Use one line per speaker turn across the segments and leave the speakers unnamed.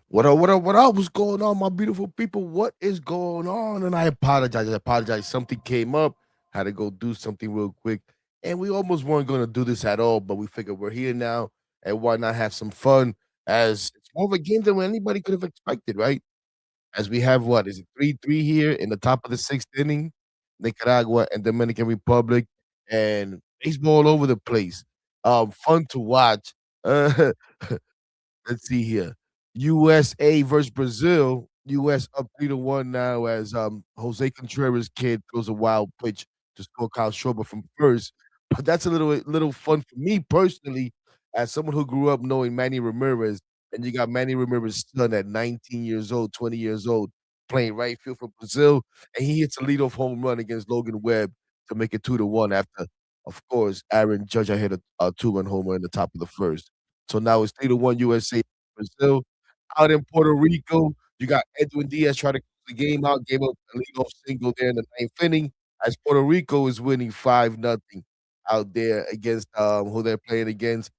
What up, what up, what up? What's going on, my beautiful people? What is going on? And I apologize. I apologize. Something came up, had to go do something real quick. And we almost weren't going to do this at all, but we figured we're here now. And why not have some fun? As it's more of a game than anybody could have expected, right? As we have what is it 3-3 here in the top of the sixth inning, Nicaragua and Dominican Republic, and baseball all over the place. Fun to watch. Uh, Let's see here. USA versus Brazil. US up 3-1 now as Jose Contreras kid throws a wild pitch to score Kyle Schwarber from first. But that's a little fun for me personally, as someone who grew up knowing Manny Ramirez, and you got Manny Ramirez's son at 19 years old, 20 years old, playing right field for Brazil, and he hits a leadoff home run against Logan Webb to make it 2-1 after, of course, Aaron Judge had hit a two-run homer in the top of the first. So now it's 3-1 USA Brazil. Out in Puerto Rico, you got Edwin Diaz trying to close the game out, gave up a leadoff single there in the ninth inning, as Puerto Rico is winning 5-0 out there against who they're playing against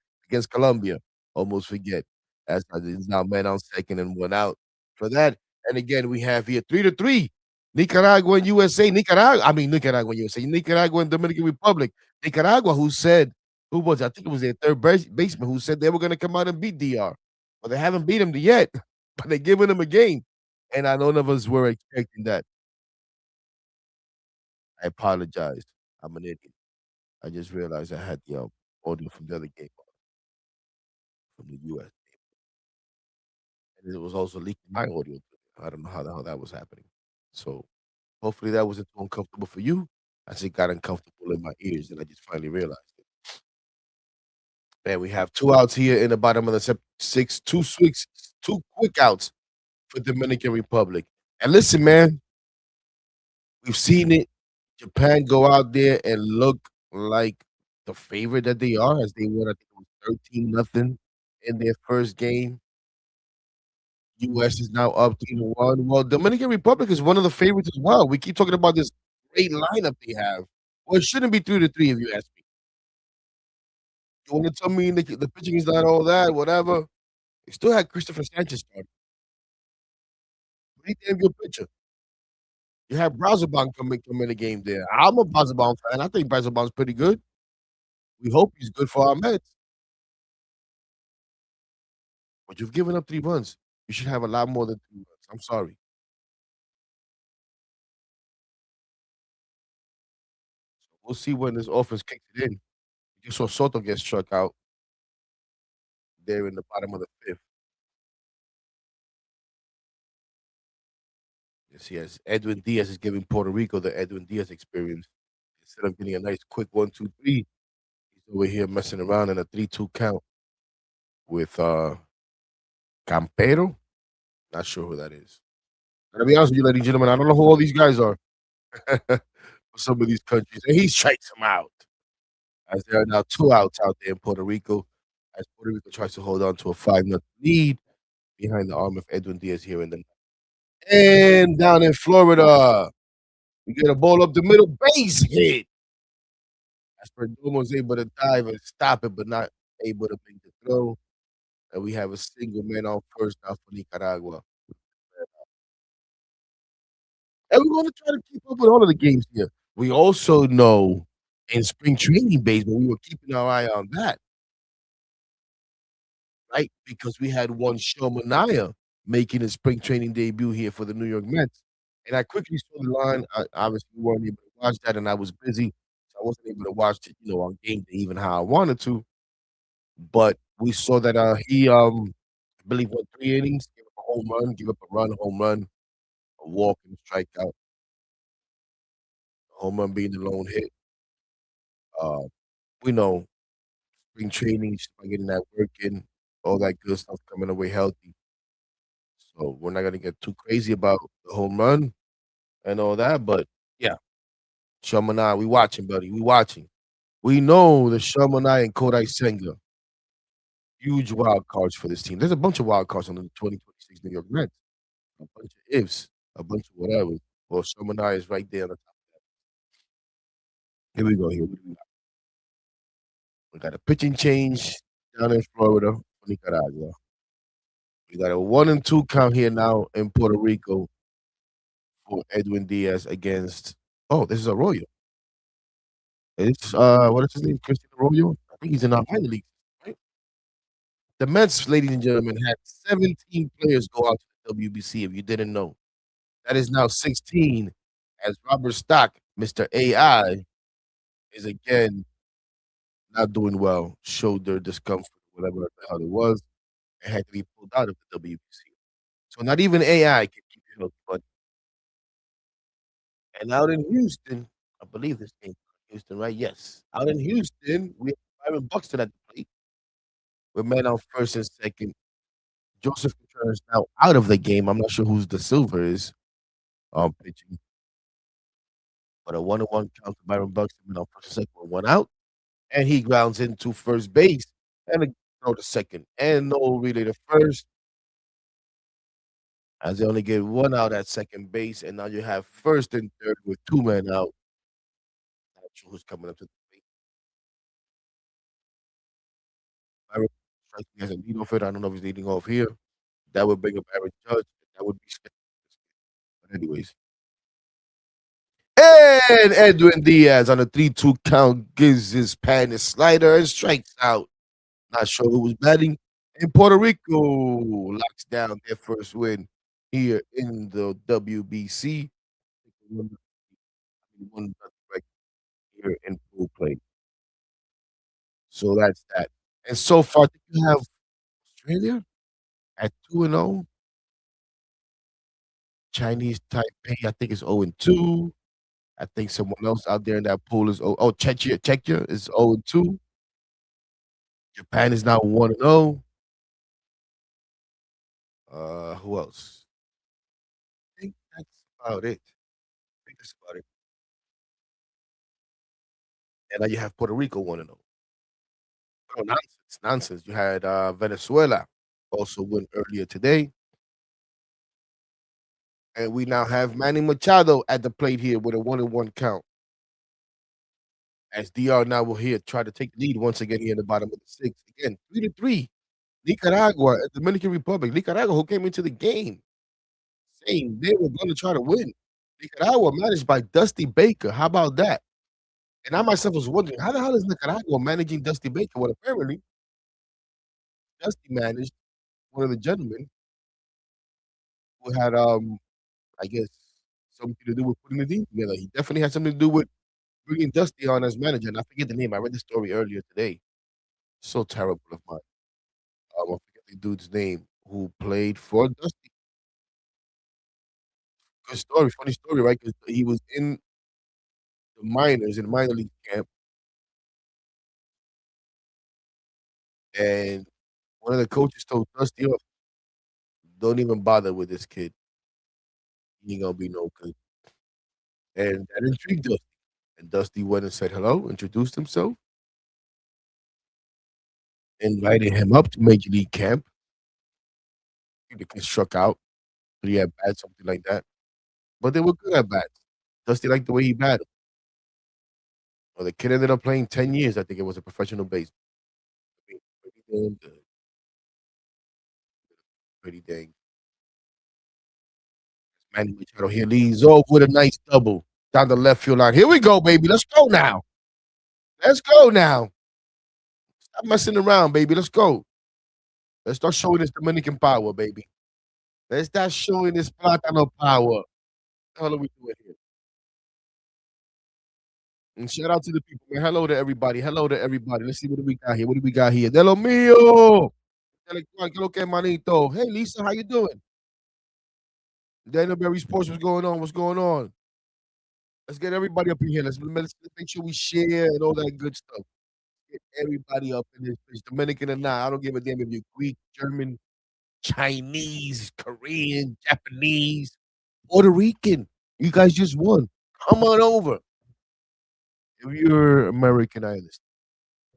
Colombia. Almost forget. As it's now man on second and one out for that. And again, we have here 3-3. Nicaragua and USA. Nicaragua and USA. Nicaragua and Dominican Republic. Nicaragua, who was I think it was their baseman who said they were going to come out and beat DR. But they haven't beat him yet, but they're giving him a game. And I none of us were expecting that. I apologize. I'm an idiot. I just realized I had the audio from the other game from the US. And it was also leaking my audio. I don't know how the hell that was happening. So hopefully that wasn't too uncomfortable for you. I just got uncomfortable in my ears, and I just finally realized it. Man, we have two outs here in the bottom of the six, two quick outs for Dominican Republic. And listen, man, we've seen it. Japan go out there and look like the favorite that they are, as they won, I think it was 13-0 in their first game. US is now up 3-1. Well, Dominican Republic is one of the favorites as well. We keep talking about this great lineup they have. Well, it shouldn't be 3-3 if you ask me. You want to tell me the pitching is not all that, whatever. They still had Christopher Sanchez starting. Pretty damn good pitcher. You have Brazelbaum come in the game there. I'm a Brazelbaum fan. I think Brazelbaum's pretty good. We hope he's good for our Mets. But you've given up 3 runs. You should have a lot more than 3 runs. I'm sorry. So we'll see when this offense kicks it in. You saw Soto get struck out there in the bottom of the 5th. Yes, yes. Edwin Diaz is giving Puerto Rico the Edwin Diaz experience. Instead of getting a nice quick 1-2-3, he's over here messing around in a 3-2 count with Campero. Not sure who that is. And to be honest with you, ladies and gentlemen, I don't know who all these guys are for some of these countries. And he strikes them out. As there are now 2 outs out there in Puerto Rico, as Puerto Rico tries to hold on to a 5-0 lead behind the arm of Edwin Diaz here in the and down in Florida, we get a ball up the middle, base hit. As Perdomo was able to dive and stop it, but not able to make the throw. And we have a single man on first now for Nicaragua. And we're gonna try to keep up with all of the games here. We also know in spring training baseball, we were keeping our eye on that, right? Because we had one Shermania making his spring training debut here for the New York Mets. And I quickly saw the line. I obviously weren't able to watch that, and I was busy, so I wasn't able to watch it, on game day even how I wanted to. But we saw that I believe went 3 innings, gave up a home run, give up a run, home run, a walk, and a strikeout. Home run being the lone hit. Uh, we know spring training, just by getting that work in, all that good stuff coming away healthy. So we're not gonna get too crazy about the home run and all that, but yeah, Shamanai, we watching, buddy. We watching. We know the Shamanai and Kodai Senga, huge wild cards for this team. There's a bunch of wild cards on the 2026 New York Mets. A bunch of ifs, a bunch of whatever. Well, Shamanai is right there on the top. Here we go. Here we go. We got a pitching change down in Florida for Nicaragua. We got a 1-2 count here now in Puerto Rico for Edwin Diaz against. Oh, this is Arroyo. It's what is his name? Christian Arroyo. I think he's in our minor league, right? The Mets, ladies and gentlemen, had 17 players go out to the WBC. If you didn't know, that is now 16. As Robert Stock, Mr. AI, is again not doing well. Shoulder discomfort, whatever the hell it was, and had to be pulled out of the WBC. So not even AI can keep you healthy. But and out in Houston, I believe this game Houston, right? Yes. Out in Houston, we have Byron Buxton at the plate with men on first and second. Joseph Contreras now out of the game. I'm not sure who's the silver is pitching, but a 1-1 count to Byron Buxton, men on first and second with one out, and he grounds into first base and a throw to second, and no relay to first, as they only get one out at second base, and now you have first and third with two men out. Not sure who's coming up to the plate. Byron strikes me as a leadoff hitter. I don't know if he's leading off here. That would bring up Aaron Judge. That would be scary. But anyways. And Edwin Diaz on a 3-2 count gives his pan his slider and strikes out. Not sure who was batting. And Puerto Rico locks down their first win here in the WBC. One one right here in full play. So that's that. And so far, I think you have Australia at 2-0. Chinese Taipei, I think, is 0-2. I think someone else out there in that pool is Czechia is 0-2. Japan is now 1-0. Who else? I think that's about it. I think that's about it. And now you have Puerto Rico 1-0. Oh, nonsense, nonsense. You had Venezuela also win earlier today. And we now have Manny Machado at the plate here with a 1-1 count. As DR now will here try to take the lead once again here in the bottom of the sixth. Again, 3-3. Nicaragua, Dominican Republic. Nicaragua, who came into the game saying they were going to try to win. Nicaragua managed by Dusty Baker. How about that? And I myself was wondering, how the hell is Nicaragua managing Dusty Baker? Well, apparently, Dusty managed one of the gentlemen who had, I guess, something to do with putting the team together. He definitely had something to do with bringing Dusty on as manager. And I forget the name. I read the story earlier today. So terrible of mine. I forget the dude's name who played for Dusty. Good story, funny story, right? Because he was in the minors, in the minor league camp, and one of the coaches told Dusty, "Oh, don't even bother with this kid. He ain't gonna be no good." And that intrigued Dusty. And Dusty went and said hello, introduced himself, invited him up to Major League Camp. The kid struck out, 3 at bats, something like that. But they were good at bats. Dusty liked the way he batted. Well, the kid ended up playing 10 years, I think it was a professional baseball. I mean, pretty damn good. Pretty dang. Manny Machado here leads off with a nice double down the left field line. Here we go, baby. Let's go now. Let's go now. Stop messing around, baby. Let's go. Let's start showing this Dominican power, baby. Let's start showing this Platano power. What the hell are we doing here? And shout out to the people, man. Hello to everybody. Hello to everybody. Let's see what do we got here. What do we got here? De lo mío. ¿Qué lo que, manito? Hey, Lisa, how you doing? Daniel Berry Sports, what's going on? What's going on? Let's get everybody up in here. Let's make sure we share and all that good stuff. Get everybody up in this bitch, Dominican or not. I don't give a damn if you're Greek, German, Chinese, Korean, Japanese, Puerto Rican. You guys just won. Come on over. If you're American, I understand.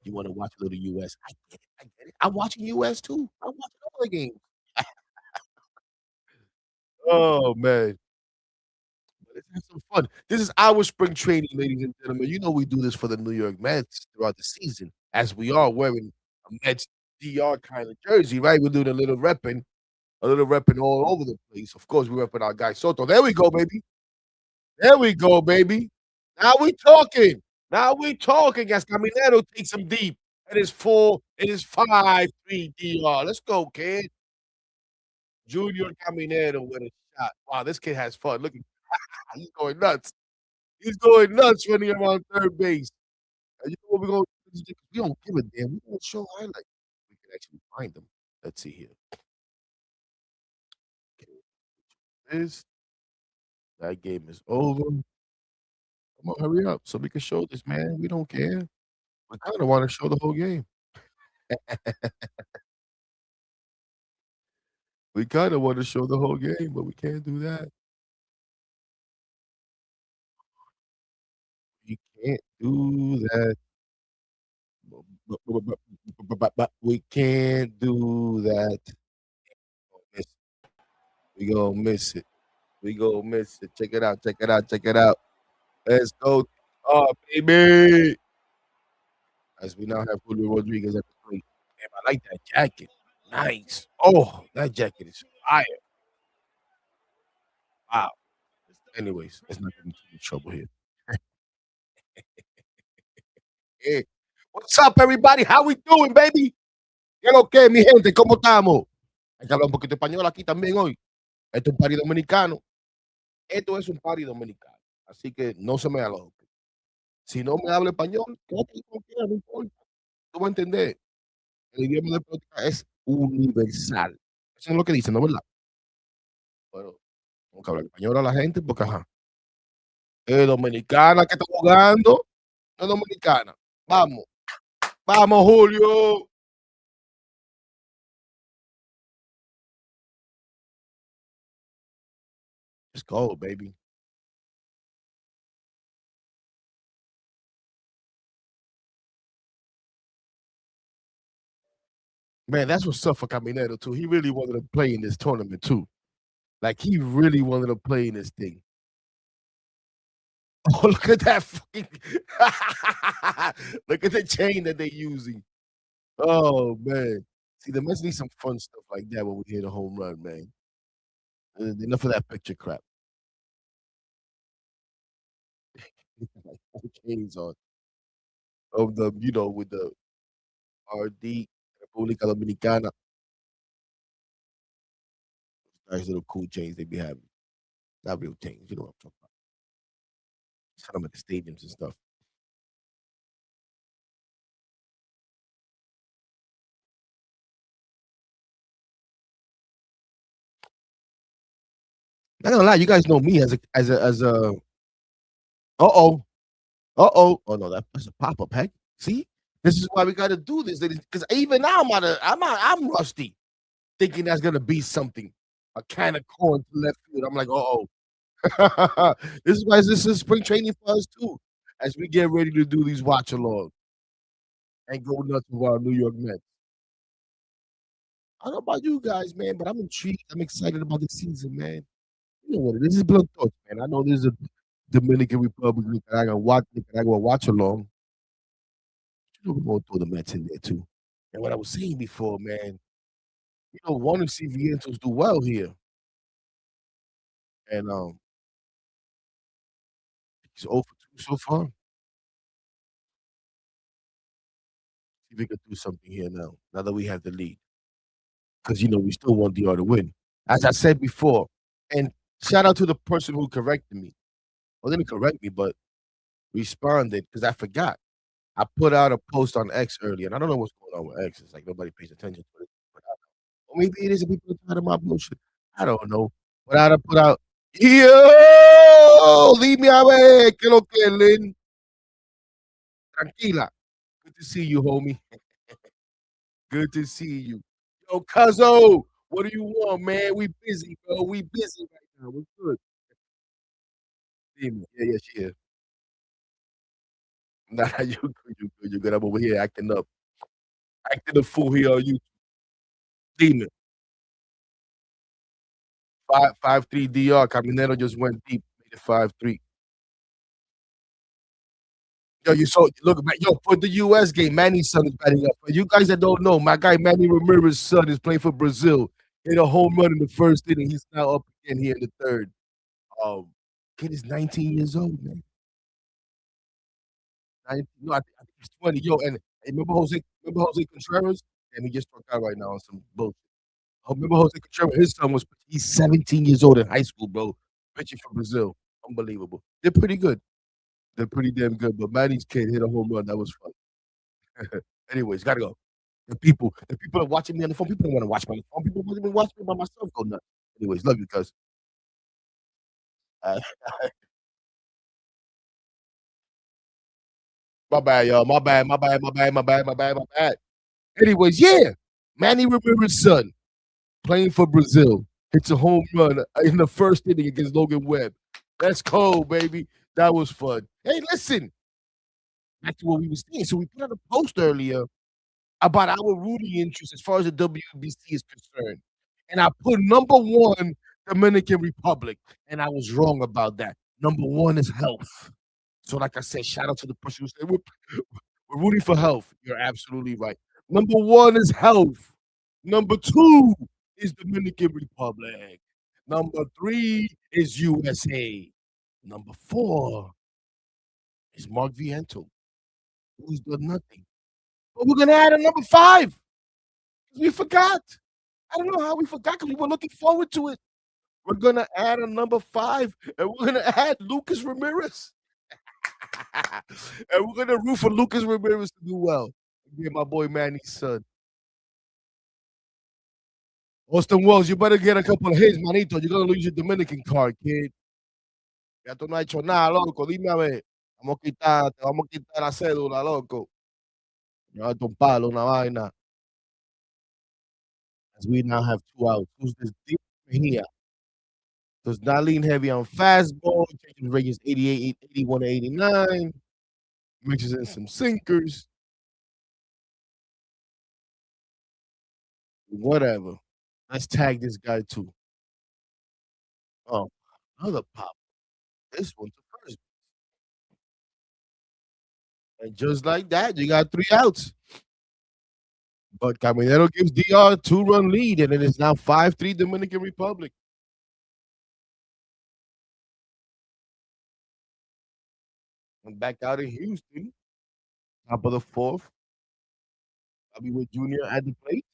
You want to watch a little US. I get it. I get it. I'm watching US too. I'm watching all the games. Oh man. Let's have some fun. This is our spring training, ladies and gentlemen. You know we do this for the New York Mets throughout the season, as we are wearing a Mets DR kind of jersey, right? We're doing a little repping. A little repping all over the place. Of course, we repping our guy Soto. There we go, baby. There we go, baby. Now we talking. Now we talking as Caminero takes him deep. It is 4, it is 5-3 DR. Let's go, kid. Junior Caminero with a shot. Wow, this kid has fun. Look, he's going nuts. He's going nuts running around third base. And you know what we're going to do? We don't give a damn. We're going to show highlights. We can actually find them. Let's see here. Okay, this, that game is over. Come on, hurry up so we can show this, man. We don't care. We kind of want to show the whole game. We kind of want to show the whole game, but we can't do that. We can't do that. We can't do that. We gonna miss it. We gonna miss it. Check it out. Check it out. Check it out. Let's go. Oh, baby. As we now have Julio Rodriguez at the plate. Damn, I like that jacket. Nice. Oh, that jacket is fire. Wow. Anyways, let's not get into any trouble here. Hey, what's up, everybody? How we doing, baby? ¿Qué lo que, mi gente? ¿Cómo estamos? Hay que hablar un poquito de español aquí también hoy. Esto es un party dominicano. Esto es un party dominicano. Así que no se me aloque. Si no me habla español, quédate como quiera, no importa. Tú vas a entender. El idioma de política es universal. Eso es lo que dicen, ¿no, verdad? Pero tengo que hablar español a la gente porque, ajá, es dominicana que está jugando, no es dominicana. Vamos, vamos, Julio. Let's go, baby. Man, that's what's up for Caminero too. He really wanted to play in this tournament too. Like he really wanted to play in this thing. Oh, look at that fucking look at the chain that they're using. Oh man. See, the Mets need some fun stuff like that when we hit a home run, man. Enough of that picture crap. Like 4 chains on of the, with the RD, República Dominicana. Nice little cool chains they be having. Not real chains, you know what I'm talking about. Set them at the stadiums and stuff. Not gonna lie, you guys know me as a uh-oh. Uh-oh. Oh no, that's a pop-up, heck. See? This is why we gotta do this. Because even now I'm rusty, thinking that's gonna be something. A can of corn to left field. I'm like, uh-oh. This is why this is spring training for us too, as we get ready to do these watch alongs and go nuts with our New York Mets. I don't know about you guys, man, but I'm intrigued. I'm excited about the season, man. You know what it is? It's blood thoughts, man. I know there's a Dominican Republic, Nicaragua watch along. You know, we're gonna throw the Mets in there too. And what I was saying before, man, want to see Vientos do well here. And he's 0 for 2 so far. See if we can do something here now. Now that we have the lead. Because we still want DR to win. As I said before, and shout out to the person who corrected me. Well, didn't correct me, but responded because I forgot. I put out a post on X earlier, and I don't know what's going on with X. It's like nobody pays attention to it. But or maybe it is, and people are tired of my bullshit. I don't know. But I put out, yo, leave me away. Que lo que, Lynn? Tranquila. Good to see you, homie. Good to see you. Yo, Cuzzo, what do you want, man? We busy, bro. We busy right now. We're good. Yeah, yeah, she is. Nah, you good, you good, you good. I'm over here acting up. Acting a fool here on you. Demon. 5-3 DR. Caminero just went deep. Made it 5-3. Yo, you saw look, man, yo, for the US game, Manny's son is batting up. For you guys that don't know, my guy Manny Ramirez's son is playing for Brazil. hit a home run in the first inning. He's now up again here in the third. Um, Kid is 19 years old, man. 19, no, I think he's 20. Yo, and remember Jose Contreras? And he just struck out right now on some bullshit. Remember Jose Contreras? His son was he's 17 years old in high school, bro. Pitching for Brazil. Unbelievable. They're pretty good. They're pretty damn good. But Manny's kid hit a home run. That was fun. Anyways, gotta go. The people are watching me on the phone. People don't want to watch me on the phone. People want to watch me by myself go nuts. Anyways, love you, cuz. Uh, my bad, y'all. My bad, my bad, my bad, my bad, my bad, my bad. Anyways, yeah. Manny Ramirez's son playing for Brazil hits a home run in the first inning against Logan Webb. That's cold, baby. That was fun. Hey, listen, back to what we were saying. So we put out a post earlier about our rooting interest as far as the WBC is concerned. And I put number one, Dominican Republic. And I was wrong about that. Number one is health. So, like I said, shout out to the person who said we're rooting for health. You're absolutely right. Number one is health. Number two is Dominican Republic. Number three is USA. Number four is Mark Vientos, who's done nothing. But we're gonna add a number five. We forgot. I don't know how we forgot because we were looking forward to it. We're gonna add a number five, and we're gonna add Lucas Ramirez. And we're gonna root for Lucas Ramirez to do well. Yeah, my boy Manny's son. Austin Wells, you better get a couple of hits, manito. You're gonna lose your Dominican card, kid. Ya tú no has hecho nada, loco. Dime a ver. Te vamos a quitar la cédula, loco. Llevarte un palo, una vaina. As we now have two outs. Who's this deep here? Does not lean heavy on fastball. Changes radius 88, 81 to 89. Mixes in some sinkers. Whatever. Let's tag this guy too. Oh, another pop. This one to first. And just like that, you got three outs. But Caminero gives DR a two-run lead, and it is now 5-3 Dominican Republic. I'm back out in Houston. Top of the fourth. I'll be with Junior at the plate.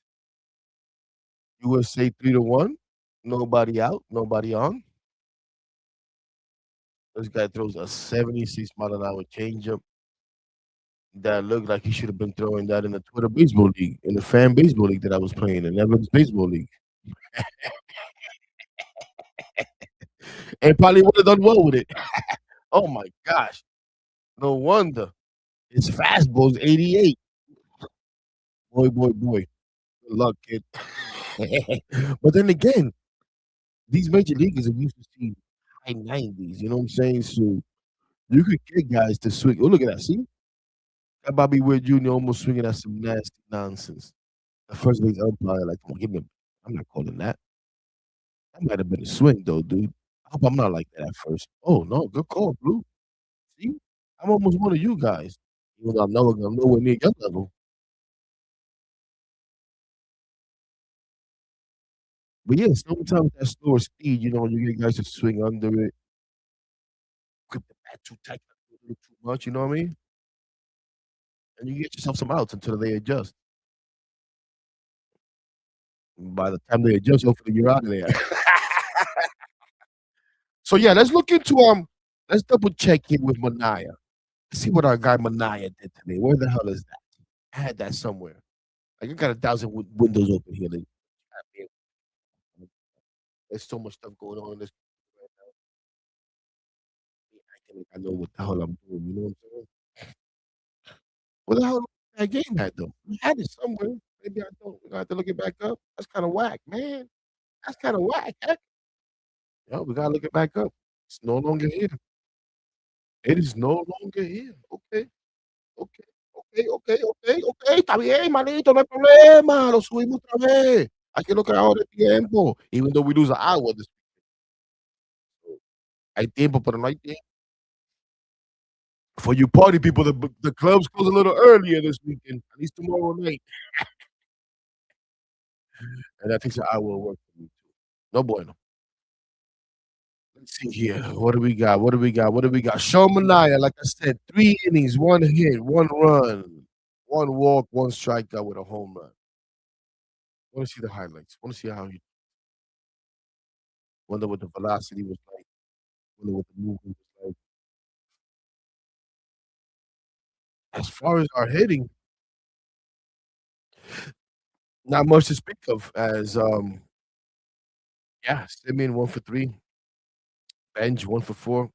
USA 3-1. Nobody out, nobody on. This guy throws a 76-mile-an-hour changeup that looked like he should have been throwing that in the Twitter baseball league, in the fan baseball league that I was playing, in Evans Baseball League. And probably would have done well with it. Oh my gosh. No wonder. His fastball's 88. Boy, boy, boy. Good luck, kid. But then again, these major leaguers are used to seeing high 90s. You know what I'm saying? So you could get guys to swing. Oh, look at that. See? That Bobby Wood Jr. almost swinging at some nasty nonsense. The first base umpire, like, come on, give me. I'm not calling that. That might have been a swing, though, dude. I hope I'm not like that at first. Oh, no. Good call, Blue. See? I'm almost one of you guys. Even though I'm nowhere near your level. But yeah, sometimes that slower speed, you get guys to swing under it, grip the bat too tight, a little too much, you know what I mean? And you get yourself some outs until they adjust. And by the time they adjust, hopefully you're out of there. So yeah, let's double check in with Manaya. See what our guy Manaya did today. Where the hell is that? I had that somewhere. Like I got 1,000 windows open here. There's so much stuff going on in this right now. Acting like I know what the hell I'm doing. You know what I'm saying? Where the hell is that game at though? We had it somewhere. Maybe I don't. We got to have to look it back up. That's kind of whack, man. That's kind of whack. Heck. Yeah, we gotta look it back up. It's no longer here. It is no longer here. Okay, okay, okay. Está bien, manito, no hay problema. Lo subimos otra vez. Hay que lograr ahora el tiempo. Even though we lose an hour this week. Hay tiempo, pero no hay tiempo. For you party people, the clubs close a little earlier this weekend, at least tomorrow night. and that takes an hour of work for me too. No bueno. Let's see here. What do we got? What do we got? What do we got? Sean Mania, like I said, 3 innings, 1 hit, 1 run, 1 walk, 1 strikeout with a home run. Want to see the highlights. Want to see how he wonder what the velocity was like. Wonder what the movement was like. As far as our hitting, not much to speak of. As yeah, Simeon 1 for 3, Benj 1 for 4.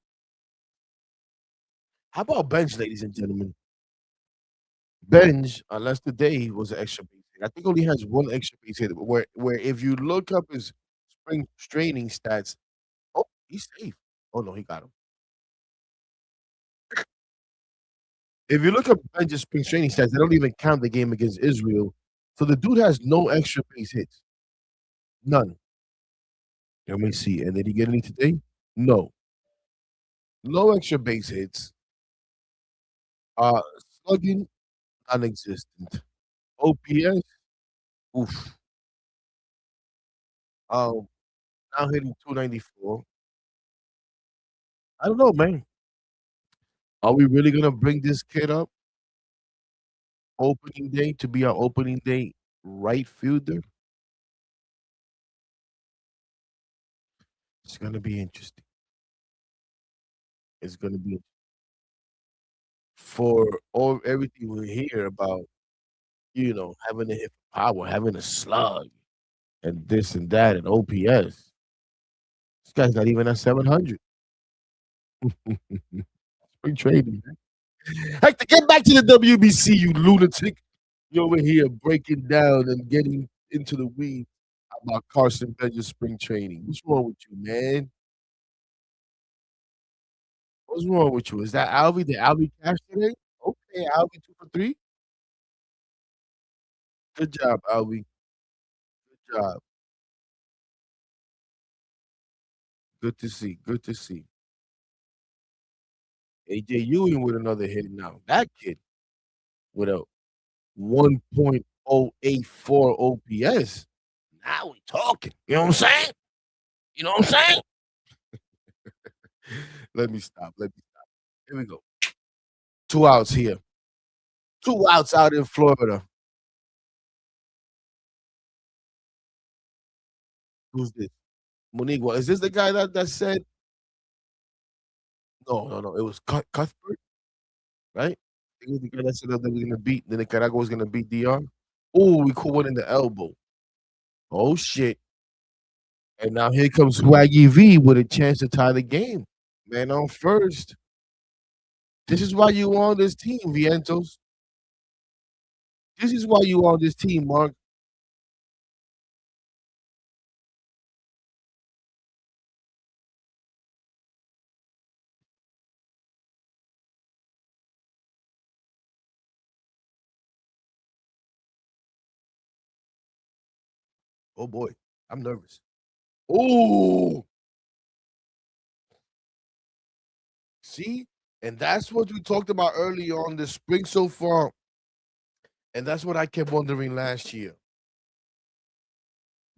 How about Benj, ladies and gentlemen? Benj, unless today was an extra base hit, I think only has one extra base hit. Where if you look up his spring training stats, oh, he's safe. Oh no, he got him. If you look up Benja's spring training stats, they don't even count the game against Israel. So the dude has no extra base hits. None. Let me see. And did he get any today? No. No extra base hits. Uh Slugging, non-existent. OPS, oof. Um, Now hitting 294. I don't know, man. Are we really gonna bring this kid up opening day to be our opening day right fielder? It's gonna be interesting. It's gonna be for all everything we hear about, having to hit power, having a slug, and this and that, and OPS. This guy's not even at 700. Spring trading. Hector, get back to the WBC, you lunatic. You're over here breaking down and getting into the weeds about Carson Benja's spring training. What's wrong with you, man? What's wrong with you? Is that Alvy? Did Alvy cash today? Okay, Alvy 2 for 3. Good job, Alvy. Good job. Good to see. Good to see. AJ Ewing with another hit now. That kid with a 1.084 OPS. Now we talking. You know what I'm saying? You know what I'm saying? Let me stop. Let me stop. Here we go. 2 outs here. 2 outs out in Florida. Who's this? Monique. Is this the guy that said no, no, no? It was Cuthbert, right? It was the guy that said that they were gonna beat the Nicaragua was gonna beat DR. Oh, we caught one in the elbow. Oh shit. And now here comes Swaggy V with a chance to tie the game. Man on first. This is why you on this team, Vientos. This is why you on this team, Mark. Oh boy, I'm nervous. Oh, see? And that's what we talked about earlier on this spring so far. And that's what I kept wondering last year.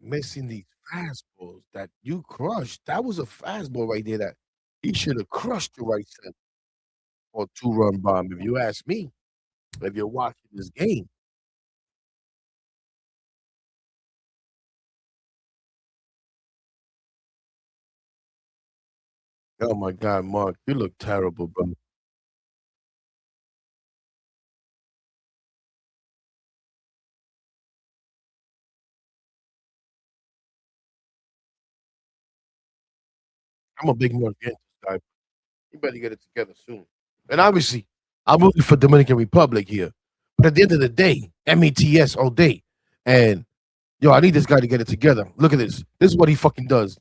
Missing these fastballs that you crushed. That was a fastball right there that he should have crushed the right center for a 2-run bomb, if you ask me, if you're watching this game. Oh my God, Mark, you look terrible, bro. I'm a big Mark Vientos guy. You better get it together soon. And obviously, I'm rooting for Dominican Republic here. But at the end of the day, METS all day. And yo, I need this guy to get it together. Look at this. This is what he fucking does.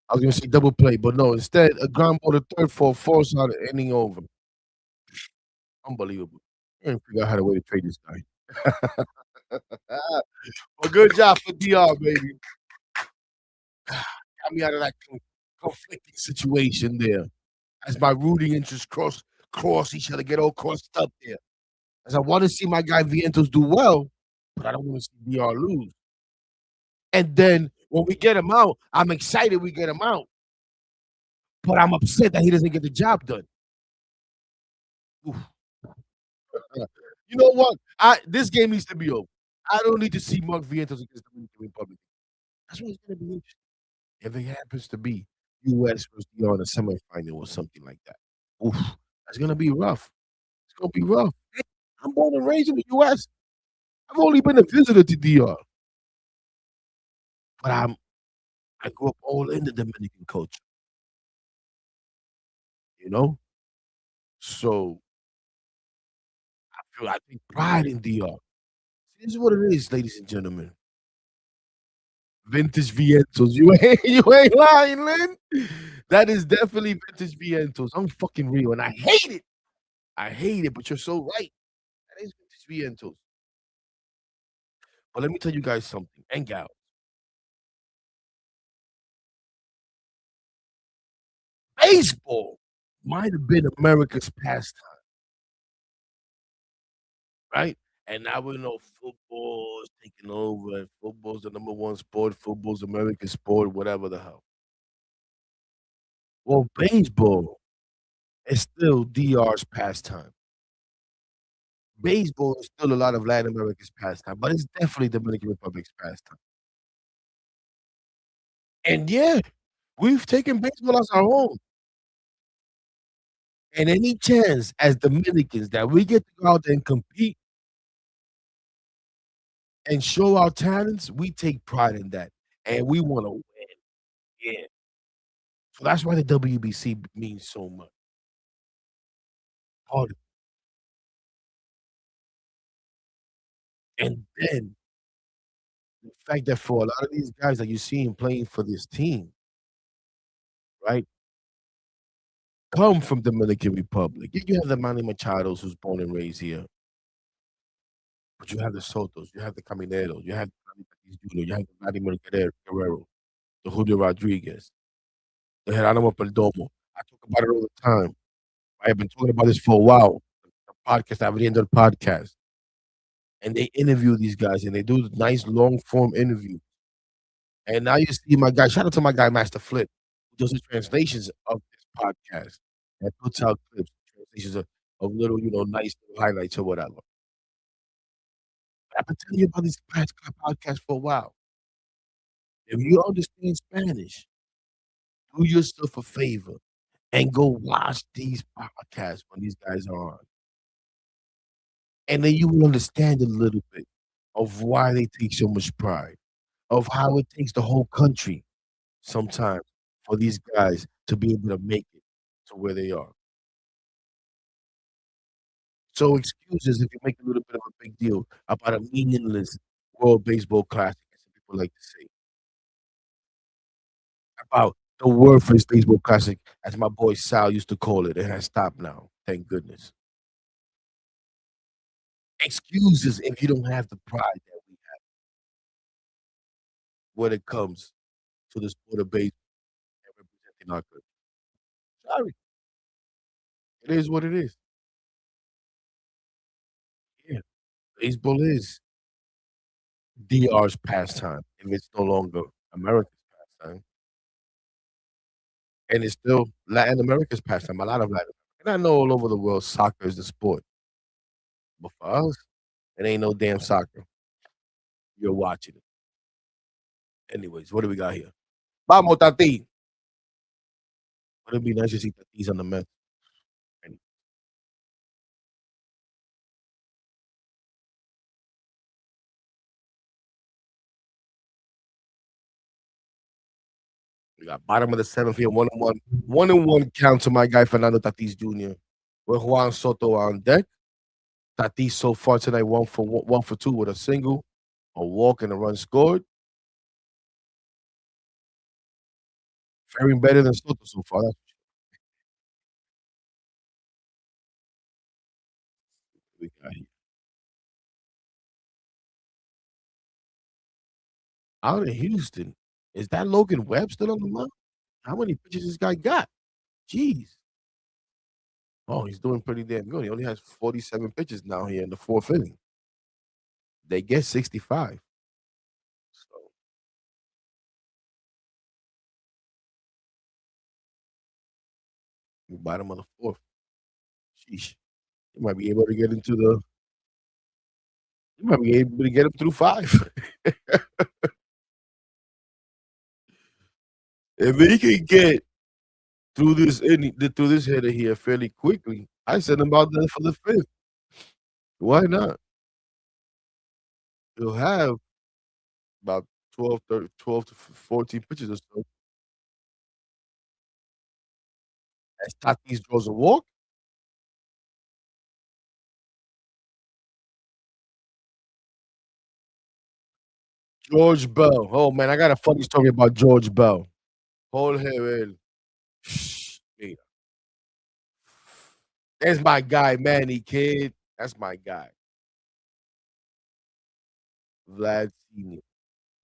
I was gonna say double play, but no, instead a ground ball to third for a force out inning over. Unbelievable. I didn't figure out how to way to trade this guy. Well, good job for DR, baby. Got me out of that conflicting situation there. As my rooting interests cross each other, get all crossed up there. As I want to see my guy Vientos do well, but I don't want to see DR lose. And then when we get him out, I'm excited we get him out, but I'm upset that he doesn't get the job done. Oof. You know what? This game needs to be over. I don't need to see Mark Vientos against the Dominican Republic. That's what it's gonna be interesting. If it happens to be US versus DR in a semifinal or something like that. Oof, that's gonna be rough. It's gonna be rough. I'm born and raised in the US. I've only been a visitor to DR, but I grew up all in the Dominican culture, you know? So I take pride in DR. This is what it is, ladies and gentlemen. Vintage Vientos. You ain't lying, Lynn. That is definitely vintage Vientos. I'm fucking real, and I hate it. I hate it, but you're so right. That is vintage Vientos. But let me tell you guys something, and gals. Baseball might have been America's pastime, right? And now we know football is taking over, and football's the number one sport. Football's American sport, whatever the hell. Well, baseball is still DR's pastime. Baseball is still a lot of Latin America's pastime, but it's definitely Dominican Republic's pastime. And yeah, we've taken baseball as our own. And any chance as Dominicans that we get to go out there and compete and show our talents, we take pride in that. And we want to win. Yeah. So that's why the WBC means so much. All the- And then the fact that for a lot of these guys that you see playing for this team, right, come from Dominican Republic. You have the Manny Machados who's born and raised here, but you have the Sotos, you have the Camineros, you have the Manny Tatis Jr., you have the Vladimir Guerrero, the Julio Rodriguez, the Geronimo Perdomo. I talk about it all the time. I have been talking about this for a while. The podcast, Abriendo el Podcast. And they interview these guys and they do nice long form interview. And now you see my guy, shout out to my guy, Master Flip, who does the translations of this podcast and puts out clips, translations of little, nice little highlights or whatever. I've been telling you about this podcast for a while. If you understand Spanish, do yourself a favor and go watch these podcasts when these guys are on. And then you will understand a little bit of why they take so much pride, of how it takes the whole country sometimes for these guys to be able to make it to where they are. So excuses if you make a little bit of a big deal about a meaningless World Baseball Classic, as some people like to say, about the worthless baseball classic, as my boy Sal used to call it. It has stopped now, thank goodness. Excuses if you don't have the pride that we have when it comes to the sport of baseball and representing our country. Sorry, it is what it is. Yeah, baseball is DR's pastime if it's no longer America's pastime, and it's still Latin America's pastime. A lot of Latin, and I know all over the world soccer is the sport, but for us, it ain't no damn soccer. You're watching it. Anyways, what do we got here? Vamos, Tati. Would it be nice to see Tatis on the Mets? And we got bottom of the seventh here, 1-1. 1-1 count to my guy Fernando Tatis Jr. with Juan Soto on deck. Tatis so far tonight, 1 for 2 with a single, a walk, and a run scored. Faring better than Soto so far. That's what we got here. Out in Houston, is that Logan Webb still on the mound? How many pitches this guy got? Jeez. Oh, he's doing pretty damn good. He only has 47 pitches now here in the fourth inning. They get 65. So. Bottom of the fourth. Sheesh. You might be able to get into the. You might be able to get him through five. If he can get through this header here fairly quickly, I send him out there for the fifth. Why not? He'll have about 12 to 14 pitches or so. As Tatis draws a walk, George Bell. Oh man, I got a funny story about George Bell. Jorge Bell. Mira, that's my guy, Manny Kid. That's my guy. Vlad Senior.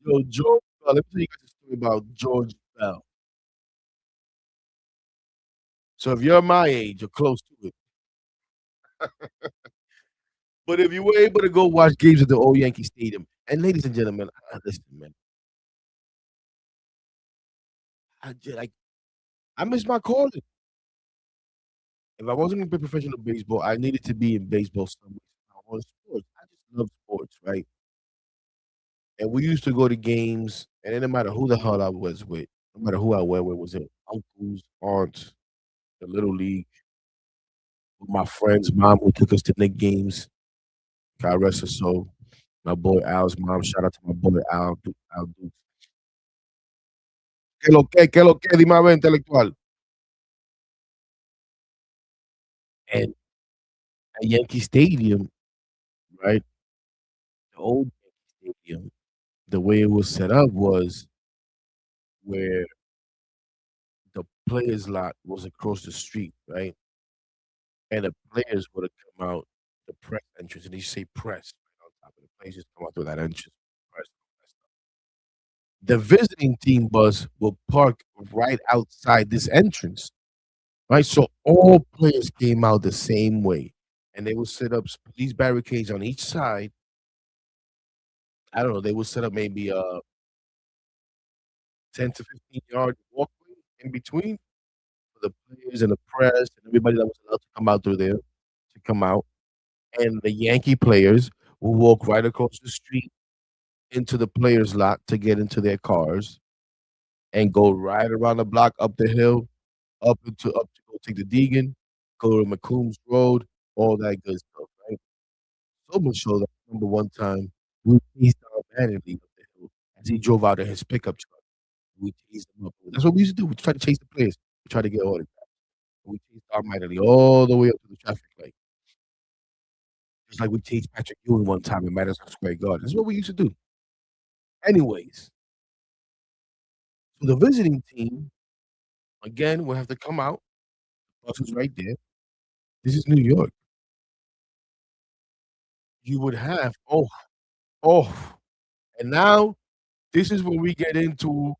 Yo, George Bell. Let me tell you guys a story about George Bell. So if you're my age or close to it, but if you were able to go watch games at the old Yankee Stadium, and ladies and gentlemen, listen, man, like I miss my calling. If I wasn't gonna play professional baseball, I needed to be in baseball somewhere. I want sports. I just love sports, right? And we used to go to games, and it didn't matter who the hell I was with, no matter who I went with, was it uncles, aunts, the little league, my friend's mom who took us to Nick games. God rest her soul. My boy Al's mom. Shout out to my boy Al. Al Dukes. ¿Qué lo que? Dime a ver, intelectual. And at Yankee Stadium, right? The old Yankee Stadium, the way it was set up was where the players' lot was across the street, right? And the players would have come out the press entrance, and they say press right on top of the players just come out through that entrance. Press, press. The visiting team bus will park right outside this entrance, right? So all players came out the same way, and they would set up these barricades on each side. I don't know. They would set up maybe 10 to 15 yard walkway in between for the players and the press and everybody that was allowed to come out through there to come out. And the Yankee players will walk right across the street into the players' lot to get into their cars and go right around the block, up the hill, up to go take the Deegan, go to McCombs Road, all that good stuff, right? So much so that I remember one time we teased our vanity up the hill as he drove out in his pickup truck. We teased him up. That's what we used to do. We try to chase the players. We try to get autographs. We chased our mightily all the way up to the traffic light. Just like we chased Patrick Ewing one time in Madison Square Garden. That's what we used to do. Anyways, so the visiting team, again, will have to come out. Bus is right there. This is New York. You would have oh, and now this is where we get into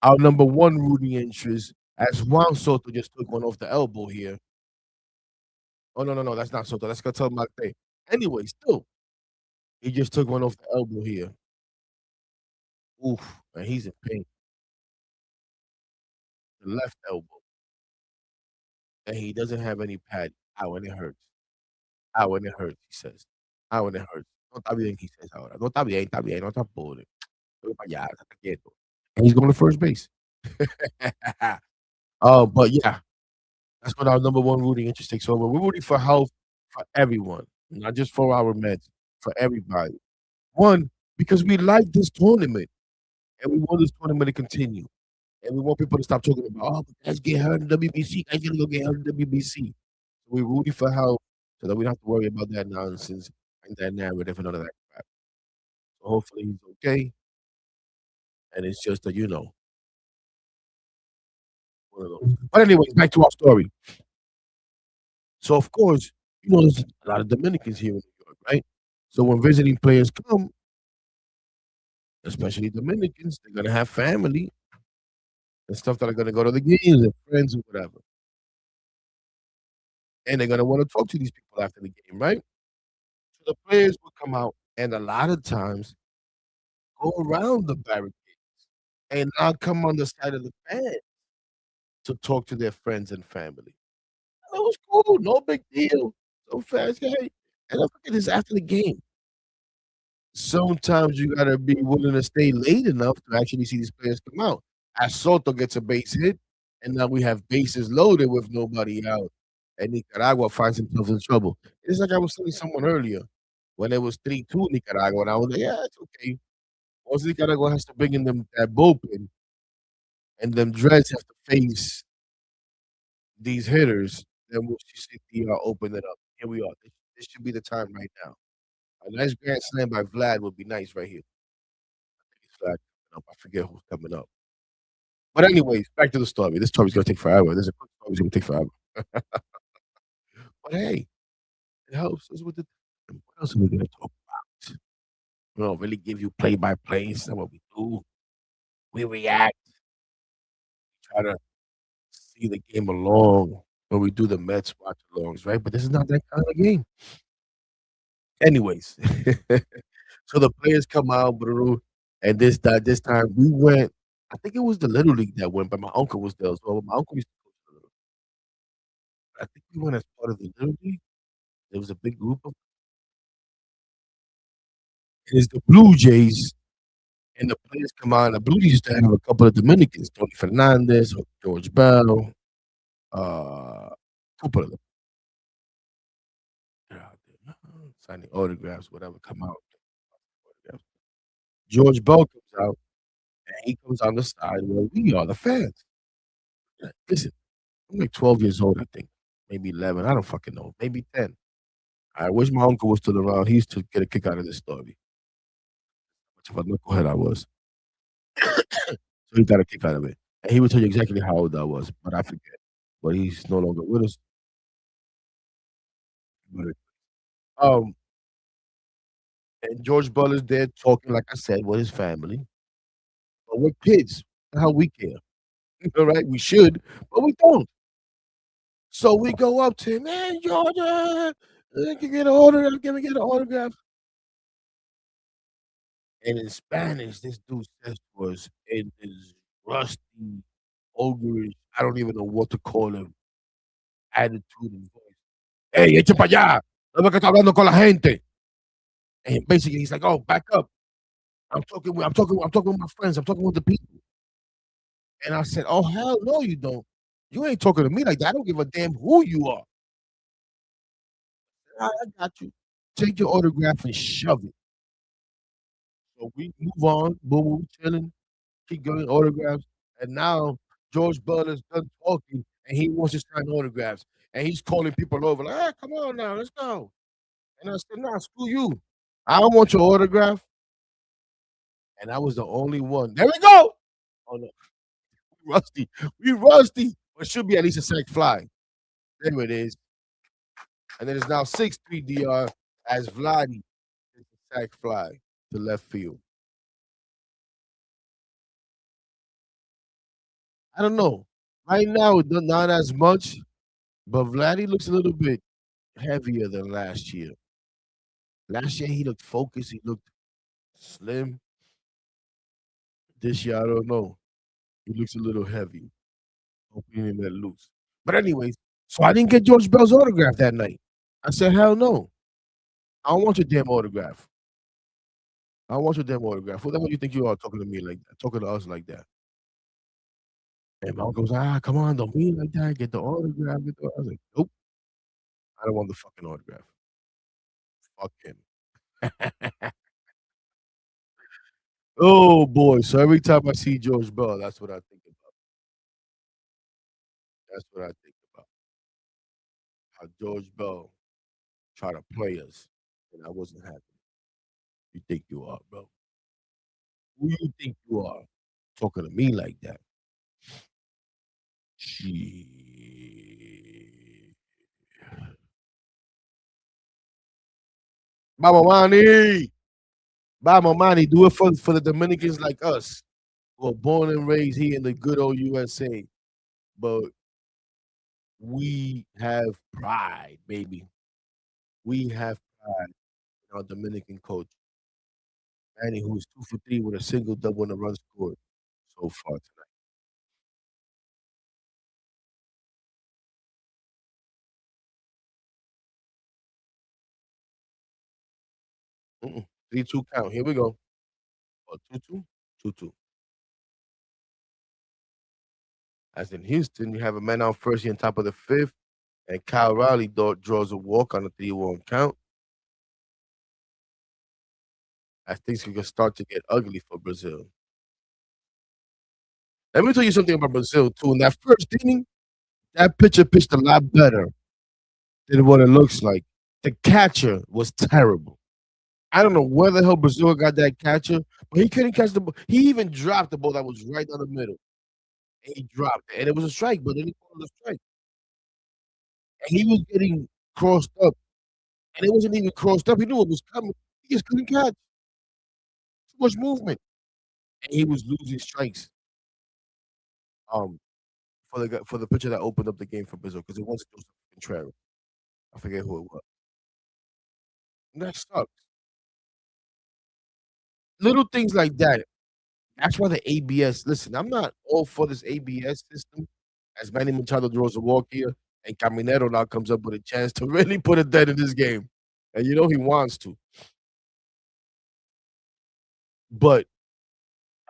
our number one rooting interest as Juan Soto just took one off the elbow here. Oh, no, no, no, that's not Soto. That's Catal Marte. Anyway, still, he just took one off the elbow here. Oof, and he's in pain. The left elbow. And he doesn't have any pad. Ow, and it hurts. Ow, and it hurts, he says. Ow, and it hurts. No está bien, he says ahora. No está bien, no está pobre. Voy para allá, estate quieto. And he's going to first base. But yeah, that's what our number one rooting interest takes over. We're rooting for health for everyone, not just for our Mets, for everybody. One, because we like this tournament and we want this tournament to continue. And we want people to stop talking about, oh, guys get hurt in WBC. Guys gonna go get hurt in WBC. So we're rooting for health so that we don't have to worry about that nonsense and that narrative and all of that crap. So hopefully he's okay. And it's just a, one of those. But anyways, back to our story. So of course, there's a lot of Dominicans here in New York, right? So when visiting players come, especially Dominicans, they're gonna have family and stuff that are gonna go to the games and friends and whatever. And they're gonna want to talk to these people after the game, right? So the players will come out and a lot of times go around the barricade and not come on the side of the fan. to talk to their friends and family. It was cool, no big deal. So fast, hey, and I forget this after the game. Sometimes you gotta be willing to stay late enough to actually see these players come out. As Soto gets a base hit, and now we have bases loaded with nobody out, and Nicaragua finds himself in trouble. It's like I was telling someone earlier when it was 3-2 Nicaragua, and I was like, "Yeah, it's okay." Once Nicaragua has to bring in them that bullpen, and them dreads have to face these hitters, then we'll see CTR open it up. Here we are. This should be the time right now. A nice grand slam by Vlad would be nice right here. It's Vlad coming up. I forget who's coming up. But anyways, back to the story. This story's gonna take forever. There's a quick story, it's gonna take forever. But hey, it helps us with the what else are we gonna talk about? We don't really give you play by plays. That's what we do. We react, try to see the game along when we do the Mets watch alongs, right? But this is not that kind of game. Anyways, so the players come out, bro, and this time we went. I think it was the Little League that went, but my uncle was there as well. My uncle used to coach the Little League. I think we went as part of the Little League. There was a big group of it's the Blue Jays, and the players come out. The Blue Jays used to have a couple of Dominicans, Tony Fernandez, George Bell, couple of them. They're out there, signing autographs, whatever. Come out, autographs. George Bell comes out, and he comes on the side where we are, the fans. Listen, I'm like 12 years old, I think, maybe 11. I don't fucking know, maybe 10. I wish my uncle was still around. He used to get a kick out of this story. Much of a knucklehead I was. So he got a kick out of it. And he would tell you exactly how old I was, but I forget. But he's no longer with us. But, um, and George Butler's there talking, like I said, with his family. But we're kids. How we care. All right, we should, but we don't. So we go up to him, man, Georgia, can you get an autograph? Can we get an autograph? And in Spanish, this dude says to us in his rusty, ogreish, I don't even know what to call him, attitude and voice. Hey, eche para allá. No ve que está hablando con la gente. And basically, he's like, "Oh, back up. I'm talking with my friends. I'm talking with the people." And I said, "Oh, hell no, you don't. You ain't talking to me like that. I don't give a damn who you are. I got you. Take your autograph and shove it." So we move on, boom, boom, chilling, keep going, autographs. And now George Butler's done talking and he wants to sign autographs. And he's calling people over, like, come on now, let's go. And I said, nah, screw you. I don't want your autograph. And I was the only one. There we go. Oh no, rusty. We rusty. But should be at least a sack fly. There it is. And then it's now 6-3 DR as Vladdy hits a sack fly to left field. I don't know. Right now, not as much, but Vladdy looks a little bit heavier than last year. Last year, he looked focused. He looked slim. This year, I don't know. He looks a little heavy. Hoping he let loose. But anyways, so I didn't get George Bell's autograph that night. I said, hell no. I don't want your damn autograph. I don't want your damn autograph. Who the hell you think you are talking to me like that? Talking to us like that. And my uncle goes, come on, don't be like that. Get the autograph. I was like, nope. I don't want the fucking autograph. Fuck him. Oh boy. So every time I see George Bell, that's what I think about. That's what I think about. How George Bell tried to play us, and I wasn't happy. You think you are, bro? Who you think you are? Talking to me like that? Shit. Vamos, Manny. Vamos, Manny. Do it for the Dominicans like us who are born and raised here in the good old USA. But we have pride, baby. We have pride in our Dominican coach, Manny, who's 2 for 3 with a single double and a run scored so far tonight. Mm-mm. 3-2 count. Here we go. Oh, 2-2? 2-2. As in Houston, you have a man on first here on top of the fifth, and Kyle Riley draws a walk on a 3-1 count. As things can start to get ugly for Brazil. Let me tell you something about Brazil too. In that first inning, that pitcher pitched a lot better than what it looks like. The catcher was terrible. I don't know where the hell Brazil got that catcher, but he couldn't catch the ball. He even dropped the ball that was right down the middle. And he dropped it. And it was a strike, but then he called it a strike. And he was getting crossed up. And it wasn't even crossed up. He knew it was coming. He just couldn't catch. Too much movement. And he was losing strikes. Um, for the pitcher that opened up the game for Brazil because it wasn't Joseph Contreras. I forget who it was. And that sucks. Little things like that. That's why the ABS. Listen, I'm not all for this ABS system. As Manny Machado draws a walk here, and Caminero now comes up with a chance to really put a dent in this game, and you know he wants to. But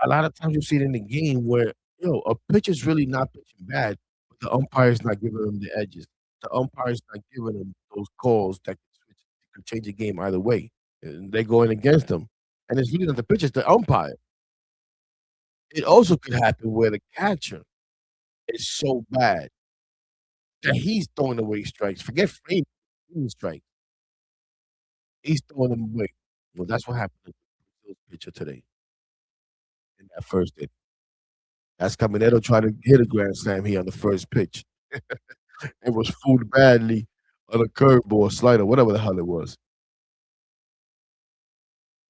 a lot of times you see it in the game where a pitcher's really not pitching bad, but the umpire's not giving him the edges. The umpire's not giving him those calls that could change the game either way. And they're going against them. And it's really not the pitcher, it's the umpire. It also could happen where the catcher is so bad that he's throwing away strikes. Forget frame strikes. He's throwing them away. Well, that's what happened to Brazil's pitcher today in that first inning. That's Caminero trying to hit a grand slam here on the first pitch. It was fooled badly on a curveball, slider, whatever the hell it was.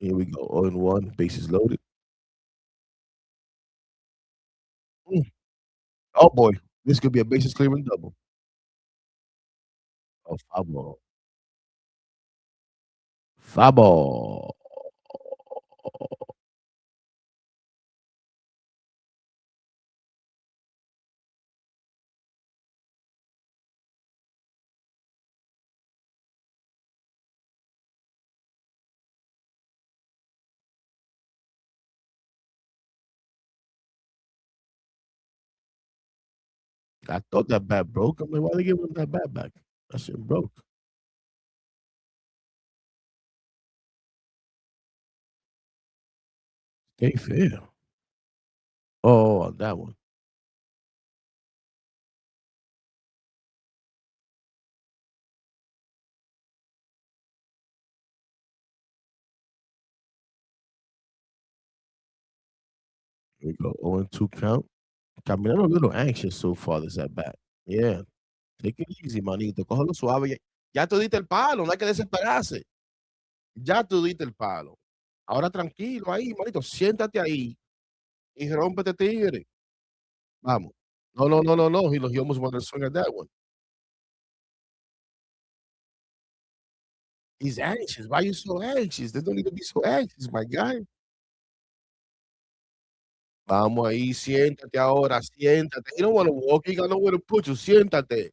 Here we go. 0-1, bases loaded. Mm. Oh boy, this could be a bases clearing double. Oh, foul ball. Foul ball. I thought that bat broke. I'm like, why they giving him that bat back? That shit broke. Stay fair. Oh, on that one. Here we go. 0-2 count. I mean, I'm a little anxious so far this at bat. Yeah. Take it easy, manito. Cógelo suave. Ya tú diste el palo, no hay que desesperarse. Ya tú diste el palo. Ahora tranquilo ahí, manito. Siéntate ahí y rómpete tigre. Vamos. No, no, no, no, no. He almost wanted to swing at that one. He's anxious. Why are you so anxious? There's no need to be so anxious, my guy. Vamos ahí, siéntate ahora, siéntate. He don't want to walk. He got nowhere to put you. Siéntate.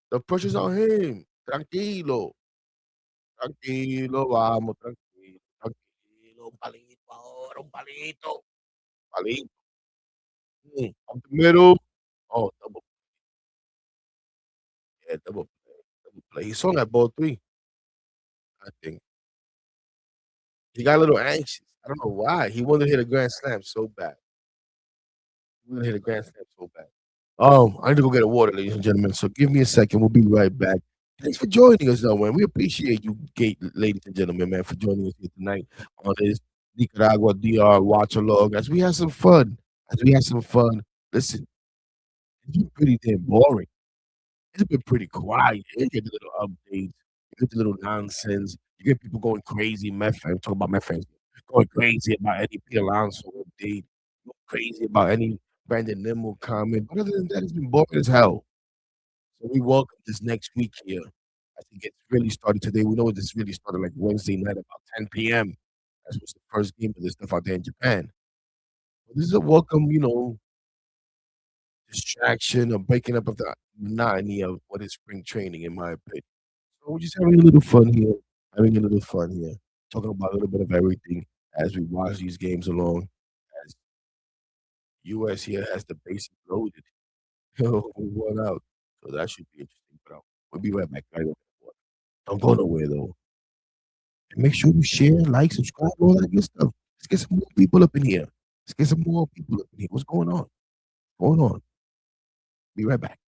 The pressure's on him. Tranquilo. Tranquilo, vamos, tranquilo, tranquilo. Un palito ahora, un palito. Palito. Up the middle. Oh, double, yeah, double play. He saw that ball 3, I think. He got a little anxious. I don't know why. He wanted to hit a grand slam so bad. He wanted to hit a grand slam so bad. I need to go get a water, ladies and gentlemen. So give me a second. We'll be right back. Thanks for joining us, though, man. We appreciate you, ladies and gentlemen, man, for joining us here tonight on this Nicaragua DR watch along as we had some fun. As we had some fun. Listen, it's been pretty damn boring. It's been pretty quiet. You get the little updates, you get the little nonsense, you get people going crazy, Met fans, talk about Met fans, going crazy about any P. Alonso update, going crazy about any Brandon Nimmo comment. But other than that, it's been boring as hell. So we welcome this next week here. I think it's really started today. We know this really started like Wednesday night about 10 p.m. That was the first game of this stuff out there in Japan. But this is a welcome, distraction or breaking up of the monotony of what is spring training, in my opinion. So we're just having a little fun here. Having a little fun here. talking about a little bit of everything as we watch these games along. As US here has the bases loaded. One out. So that should be interesting. But we'll be right back. Don't go nowhere though. And make sure you share, like, subscribe, all that good stuff. Let's get some more people up in here. Let's get some more people up in here. What's going on? Going on? Be right back.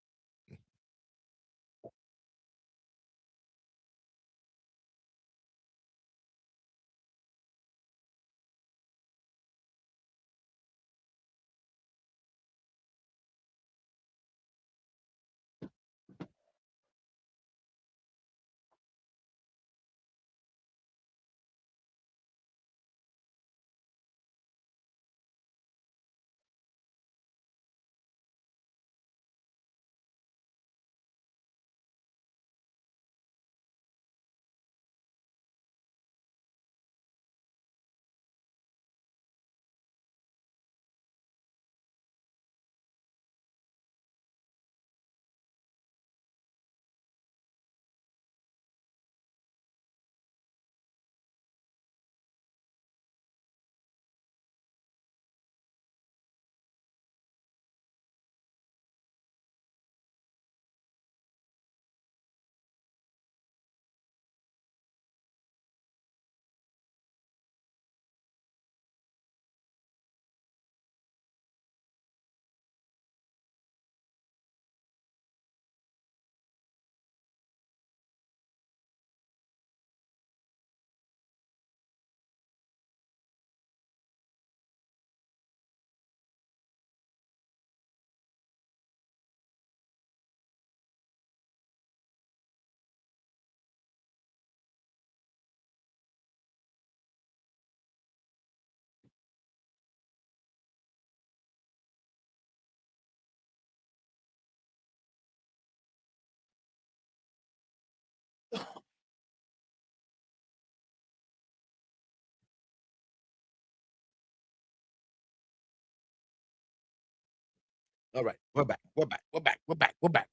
All right, we're back. We're back. We're back. We're back. We're back.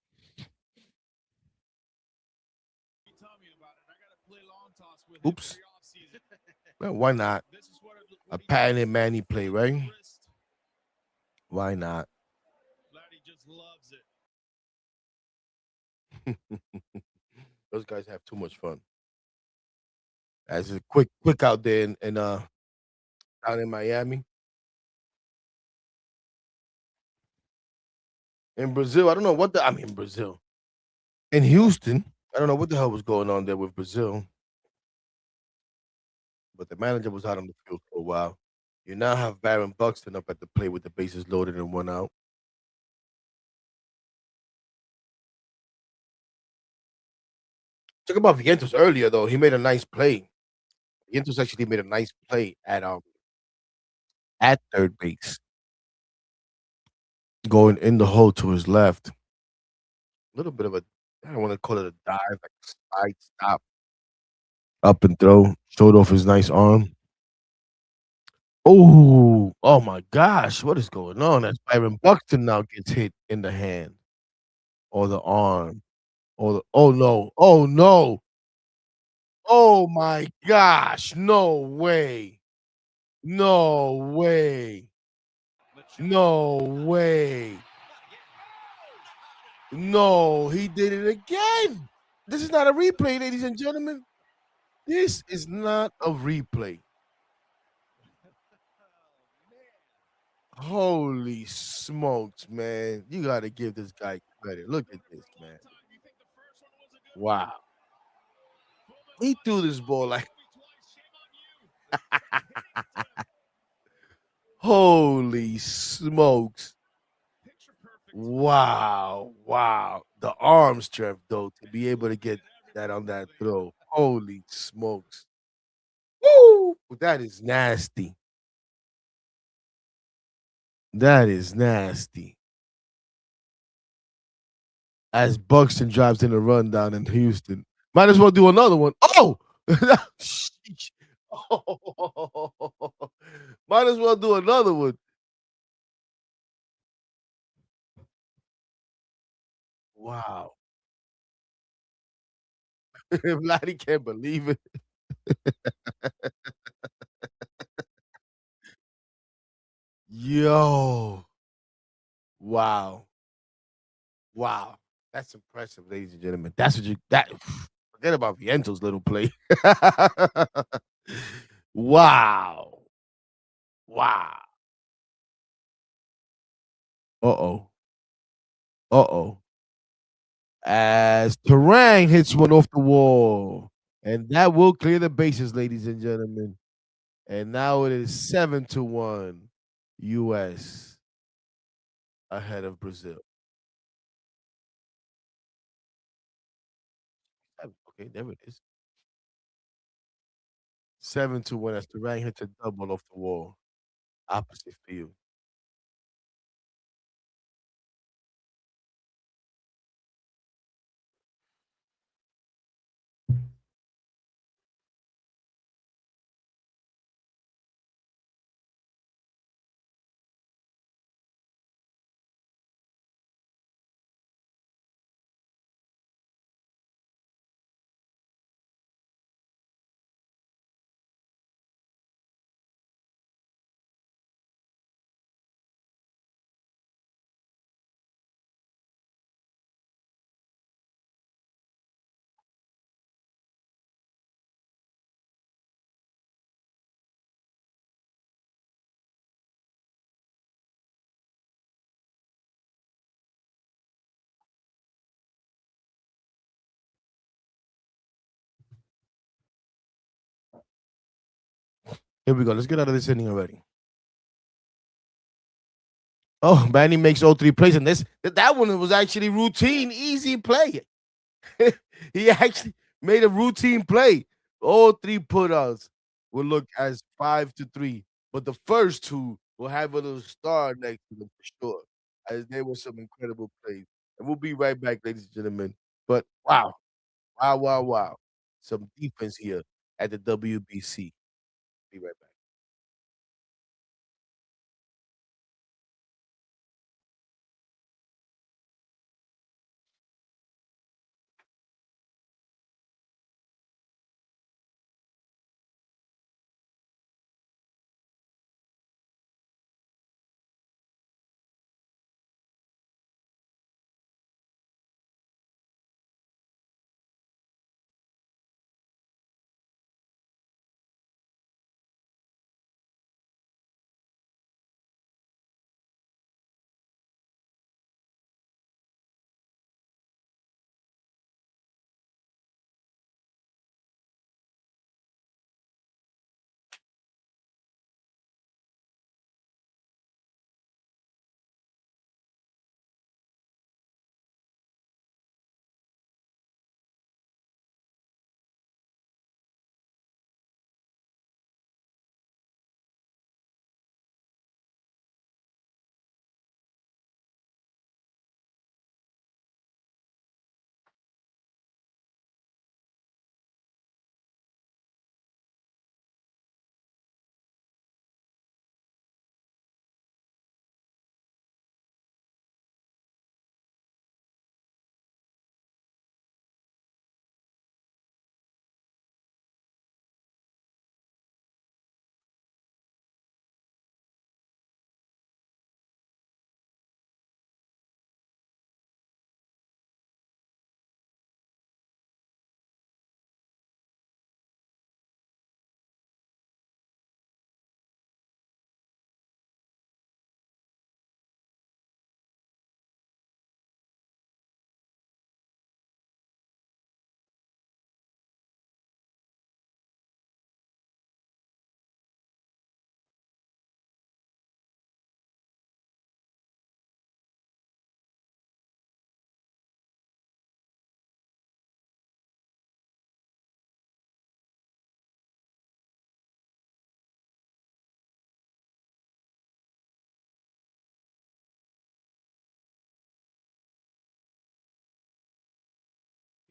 Oops. Well, why not? A patented Manny play, right? Why not? Those guys have too much fun. As a quick out there in down in Miami. In Brazil, I don't know what the I mean Brazil. In Houston, I don't know what the hell was going on there with Brazil, but the manager was out on the field for a while. You now have Baron Buxton up at the plate with the bases loaded and one out. Talk about Vientos earlier though. He made a nice play. Vientos actually made a nice play at third base, going in the hole to his left. A little bit of a I don't want to call it a dive, like a slide stop, up and throw. Showed off his nice arm. Oh my gosh, what is going on? As Byron Buxton now gets hit in the hand or the arm or the oh no, oh no, oh my gosh, no way, no way, no way, no, he did it again. This is not a replay, ladies and gentlemen. This is not a replay. Holy smokes, man. You got to give this guy credit. Look at this, man. Wow. He threw this ball like holy smokes. Wow. Wow. The arm strength, though, to be able to get that on that throw. Holy smokes. Woo! That is nasty. That is nasty. As Buxton drives in a rundown in Houston. Might as well do another one. Oh! Sheesh. Oh. Might as well do another one. Wow. Vladdy can't believe it. Yo, wow, wow, that's impressive, ladies and gentlemen. That's what you that forget about Vientos' little play. Wow, wow. Uh-oh, uh-oh. As Terang hits one off the wall, and that will clear the bases, ladies and gentlemen. And now it is 7-1 US ahead of Brazil. Okay, there it is. 7-1 as Terang hits a double off the wall. Opposite field. Here we go. Let's get out of this inning already. Oh, Manny makes all three plays, and that one was actually routine, easy play. He actually made a routine play. All three putouts will look as 5-3, but the first two will have a little star next to them for sure, as there were some incredible plays. And we'll be right back, ladies and gentlemen. But wow, wow, wow, wow. Some defense here at the WBC. Be right back.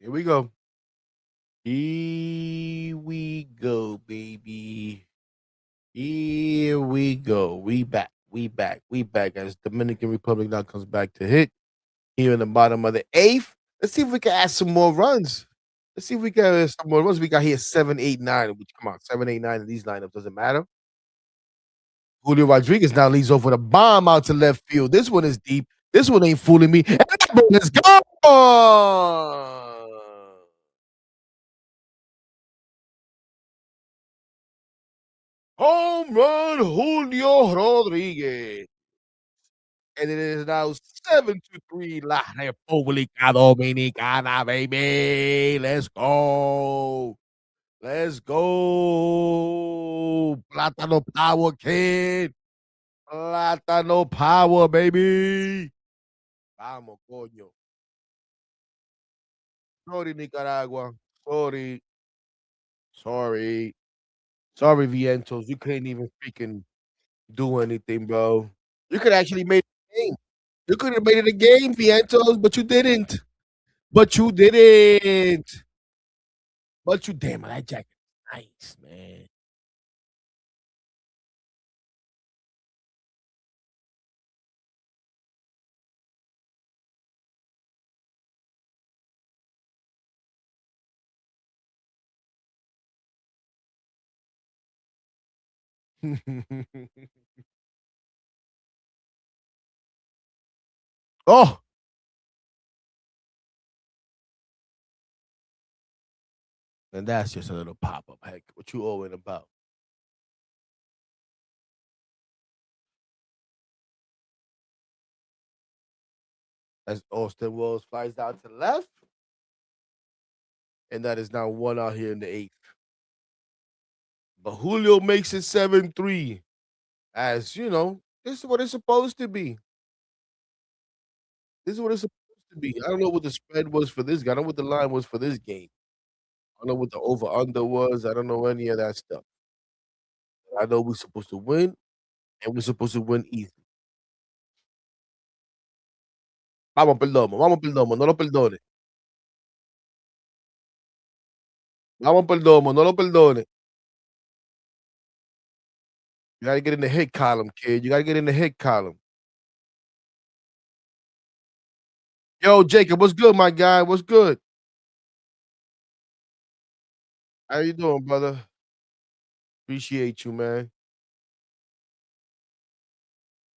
Here we go. Here we go, baby. Here we go. We back. We back. We back as Dominican Republic now comes back to hit here in the bottom of the eighth. Let's see if we can add some more runs. Let's see if we get someone. Once we got here 7, 8, 9, which come on 7, 8, 9 in these lineups doesn't matter. Julio Rodriguez now leads off with a bomb out to left field. This one is deep. This one ain't fooling me. And that ball is gone. Home run, Julio Rodriguez. And it is now 7-3 La República Dominicana, baby. Let's go. Let's go. Plátano power, kid. Plátano power, baby. Vamos, coño. Sorry, Nicaragua. Sorry. Sorry. Sorry, Vientos. You couldn't even freaking do anything, bro. You could actually made a game. You could have made it a game, Vientos, but you didn't. But you didn't. But you damn that jacket nice, man. Oh, and that's just a little pop-up. Heck, what you owing about? As Austin Wells flies down to the left, and that is now one out here in the eighth. But Julio makes it 7-3. As you know, this is what it's supposed to be. This is what it's supposed to be. I don't know what the spread was for this guy. I don't know what the line was for this game. I don't know what the over under was. I don't know any of that stuff. I know we're supposed to win, and we're supposed to win easy. Vamos Perdomo, no lo perdone. Vamos Perdomo, no lo perdone. You gotta get in the hit column, kid. You gotta get in the hit column. Yo, Jacob, what's good, my guy? What's good? How you doing, brother? Appreciate you, man.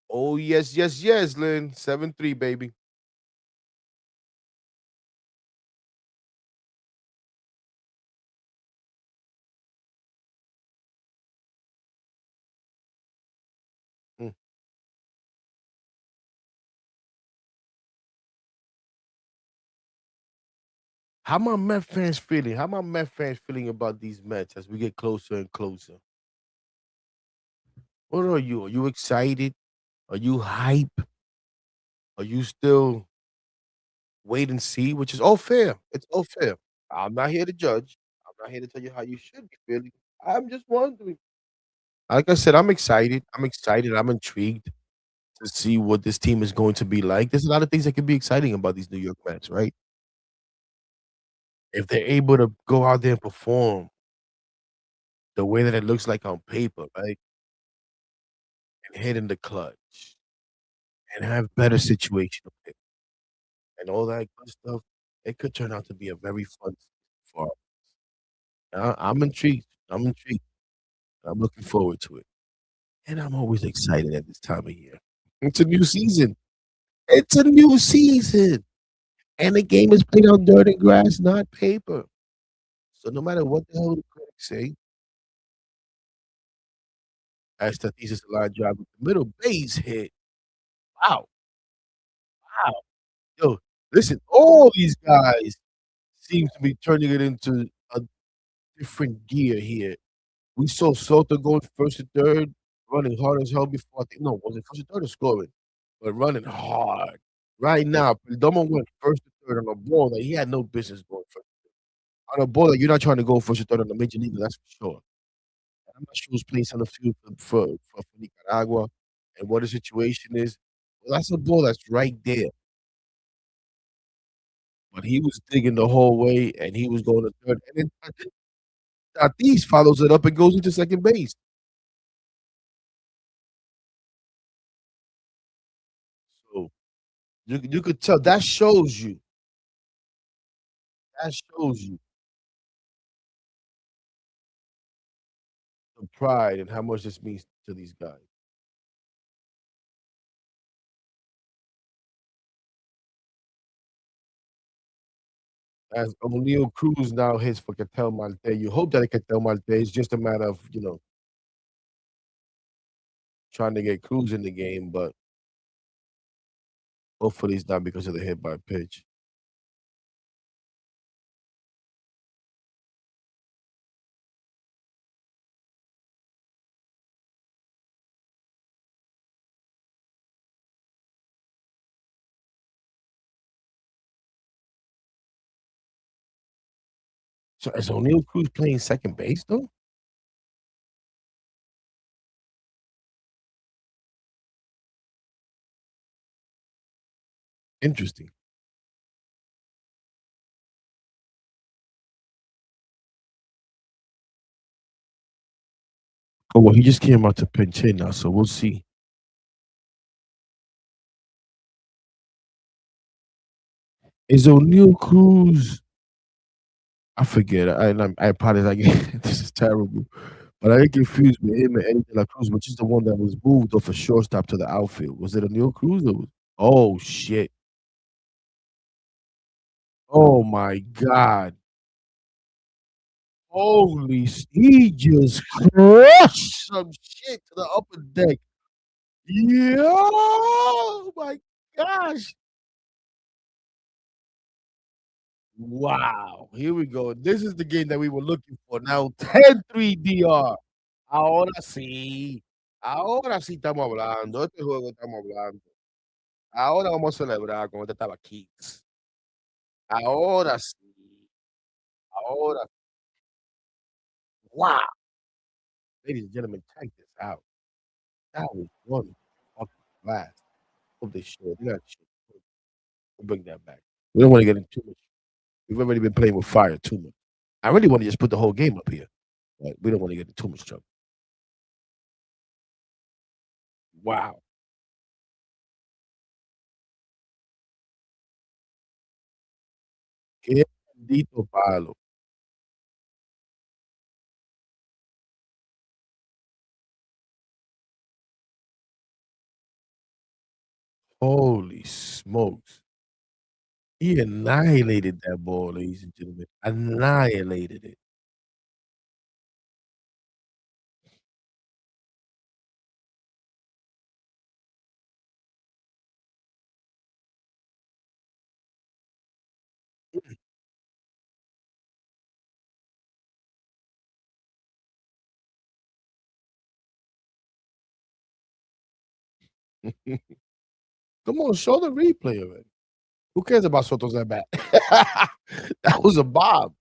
Oh, yes, yes, yes, Lynn. 7-3, baby. Mm. How my Met fans feeling? How my Met fans feeling about these Mets as we get closer and closer? What are you? Are you excited? Are you hype? Are you still wait and see? Which is all fair. It's all fair. I'm not here to judge. I'm not here to tell you how you should be feeling. I'm just wondering. Like I said, I'm excited. I'm excited. I'm intrigued to see what this team is going to be like. There's a lot of things that can be exciting about these New York Mets, right? If they're able to go out there and perform the way that it looks like on paper, right? And hit in the clutch and have better situational pick and all that good stuff, it could turn out to be a very fun season for I'm intrigued. I'm intrigued. I'm looking forward to it. And I'm always excited at this time of year. It's a new season. It's a new season. And the game is played on dirt and grass, not paper. So no matter what the hell the critics say, as Tatis's line drive with the middle base hit. Wow, wow. Yo, listen, all these guys seem to be turning it into a different gear here. We saw Soto going first and third, running hard as hell before. I think no, was it first and third or scoring? But running hard. Right now, Perdomo went first and third on a ball that he had no business going first. On a ball that you're not trying to go first and third on the major league, that's for sure. I'm not sure who's playing center field for Nicaragua and what the situation is. Well, that's a ball that's right there. But he was digging the whole way, and he was going to third, and then Tatis follows it up and goes into second base. So you could tell that shows you. That shows you. pride and how much this means to these guys. As O'Neal Cruz now hits for Ketel Marte, you hope that Ketel Marte is just a matter of, trying to get Cruz in the game, but hopefully it's not because of the hit by pitch. So is O'Neal Cruz playing second base though? Interesting. Oh well, he just came out to pinch hit now, so we'll see. Is O'Neal Cruz? I forget. I apologize. This is terrible, but I get confused with him and Eddie De La Cruz, which is the one that was moved off a shortstop to the outfield. Was it O'Neal Cruz? Oh shit! Oh my god! He just crushed some shit to the upper deck. Yo, oh my gosh! Wow, here we go. This is the game that we were looking for. Now 10-3 DR. Ahora sí. Ahora sí estamos hablando. Este juego estamos hablando. Ahora vamos a celebrar con este tabaquís. Ahora sí. Ahora. Wow. Ladies and gentlemen, check this out. That was one fucking blast. Hope they show it. They gotta show it. We'll bring that back. We don't want to get into too much. We've already been playing with fire too much. I really want to just put the whole game up here, but we don't want to get into too much trouble. Wow. Qué bendito palo. Holy smokes. He annihilated that ball, ladies and gentlemen. Annihilated it. Come on, show the replay of it. Who cares about Soto's at bat? That was a bomb.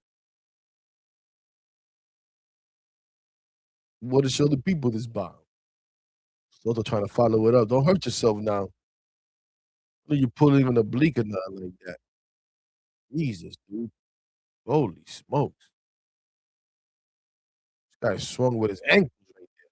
Want to show the people this bomb. Soto trying to follow it up. Don't hurt yourself now. You pulling even a oblique or nothing like that. Jesus, dude. Holy smokes. This guy swung with his ankles right there.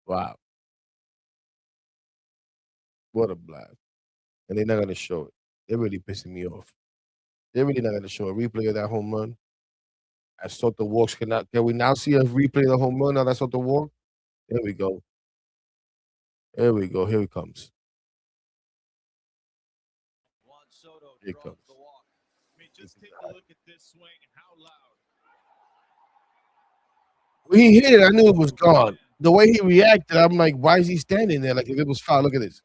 Wow. What a blast. And they're not gonna show it. They're really pissing me off. They're really not gonna show a replay of that home run. I thought the walks can we now see a replay of the home run now that's off the walk? There we go. There we go. Here it comes. Here it comes. When he hit it, I knew it was gone. The way he reacted, I'm like, why is he standing there? Like if it was foul, look at this.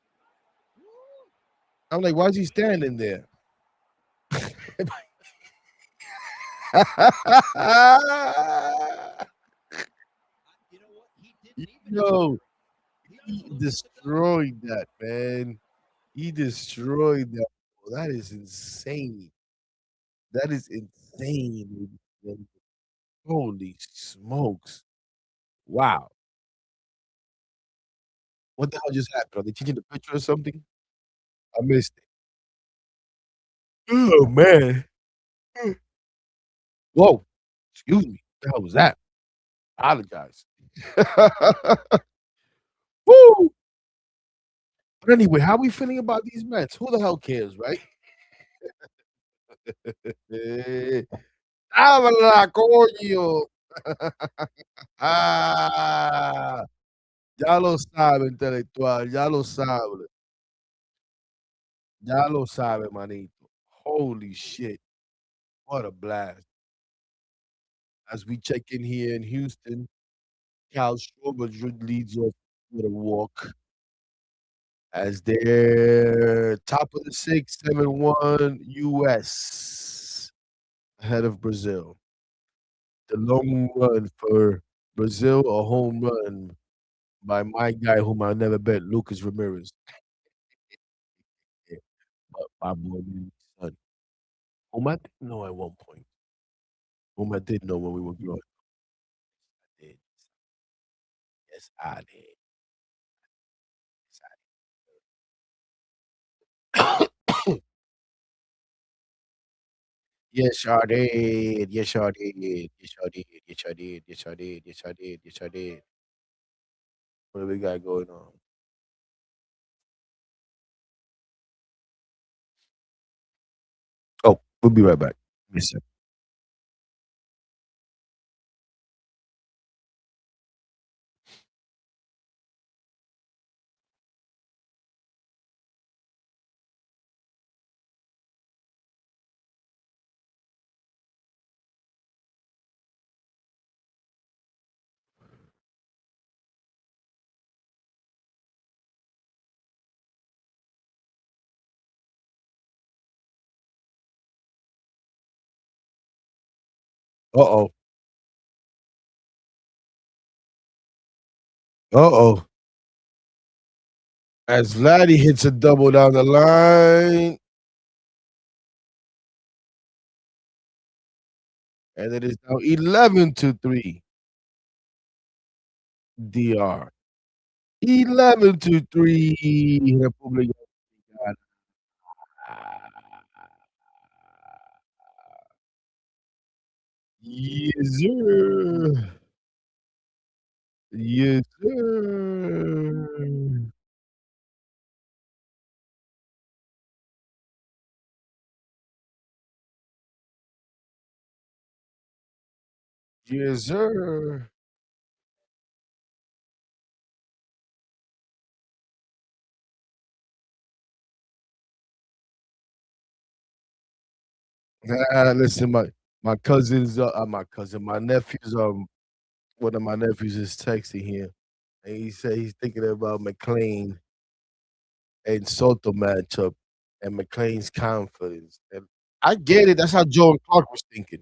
I'm like, why is he standing there? Yo, he destroyed that, man. He destroyed that. That is insane. That is insane. Holy smokes. Wow. What the hell just happened? Are they taking the picture or something? I missed it. Oh, man. Whoa, excuse me. What the hell was that? Apologize. Woo! But anyway, how we feeling about these Mets? Who the hell cares, right? Eh, ¡Habla, coño! Ah, ya lo sabe, intelectual, ya lo sabe, manito. Holy shit, what a blast. As we check in here in Houston, Cal Strobel leads off with a walk as they're top of the 6, 7-1 US ahead of Brazil. The long run for Brazil, a home run by my guy whom I never bet, Lucas Ramirez. Yeah, but my boy, son, whom I didn't know at one point, whom I did know when we were growing up. I did. Yes, I did. Yes, I did. Yes, I did. Yes, I did. Yes, I did. Yes, I did. Yes, I did. Yes, I did. Yes, I did. What do we got going on? Oh, we'll be right back. Yes, sir. Uh-oh. Uh-oh. As Vladdy hits a double down the line, and it is now 11-3 DR. 11-3 República Dominicana. Yes, sir. Yes, sir. Yes, sir. Listen, my cousins, my cousin, my nephews, one of my nephews is texting here, and he said he's thinking about McLean and Soto matchup and McLean's confidence. And I get it. That's how Joe and Clark was thinking.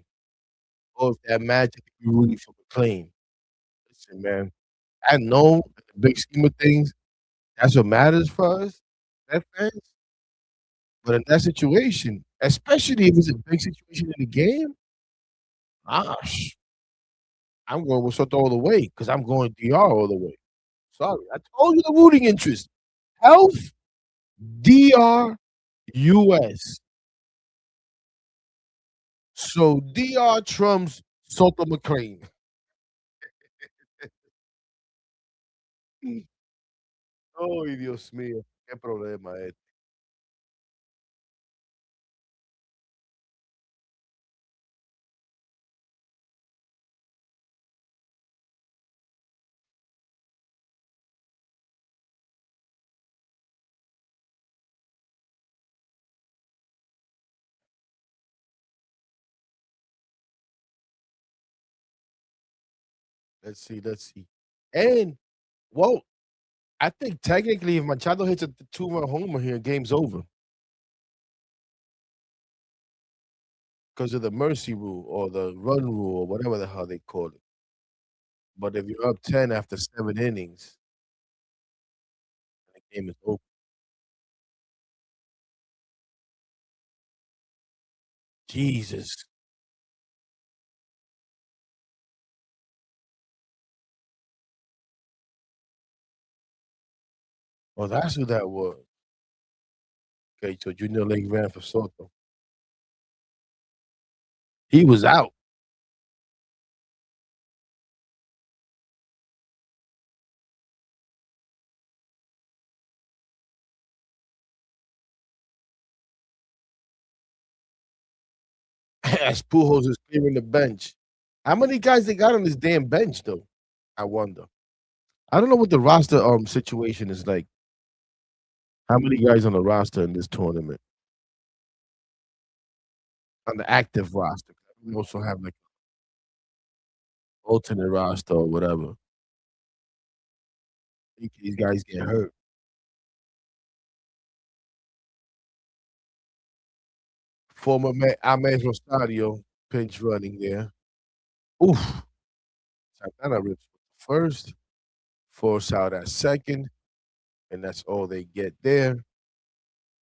Oh, if that matchup, you rooting for McLean. Listen, man, I know in the big scheme of things, that's what matters for us, Met fans. But in that situation, especially if it's a big situation in the game, ah, I'm going with Soto all the way because I'm going DR all the way. Sorry, I told you the rooting interest. Health, DR, US. So DR trumps Soto McLean. Ay, Dios mío, qué problema es. Let's see, let's see. And well, I think technically if Machado hits a two-run homer here, game's over because of the mercy rule or the run rule or whatever the hell they call it. But if you're up 10 after 7 innings, the game is over. Jesus. Oh, that's who that was. Okay, so Junior League ran for Soto. He was out. As Pujols is clearing the bench. How many guys they got on this damn bench though? I wonder. I don't know what the roster situation is like. How many guys on the roster in this tournament? On the active roster. We also have like alternate roster or whatever. In case guys get hurt. Former Ames Rosario pinch running there. Oof. Santana rips first, force out at second, and that's all they get there.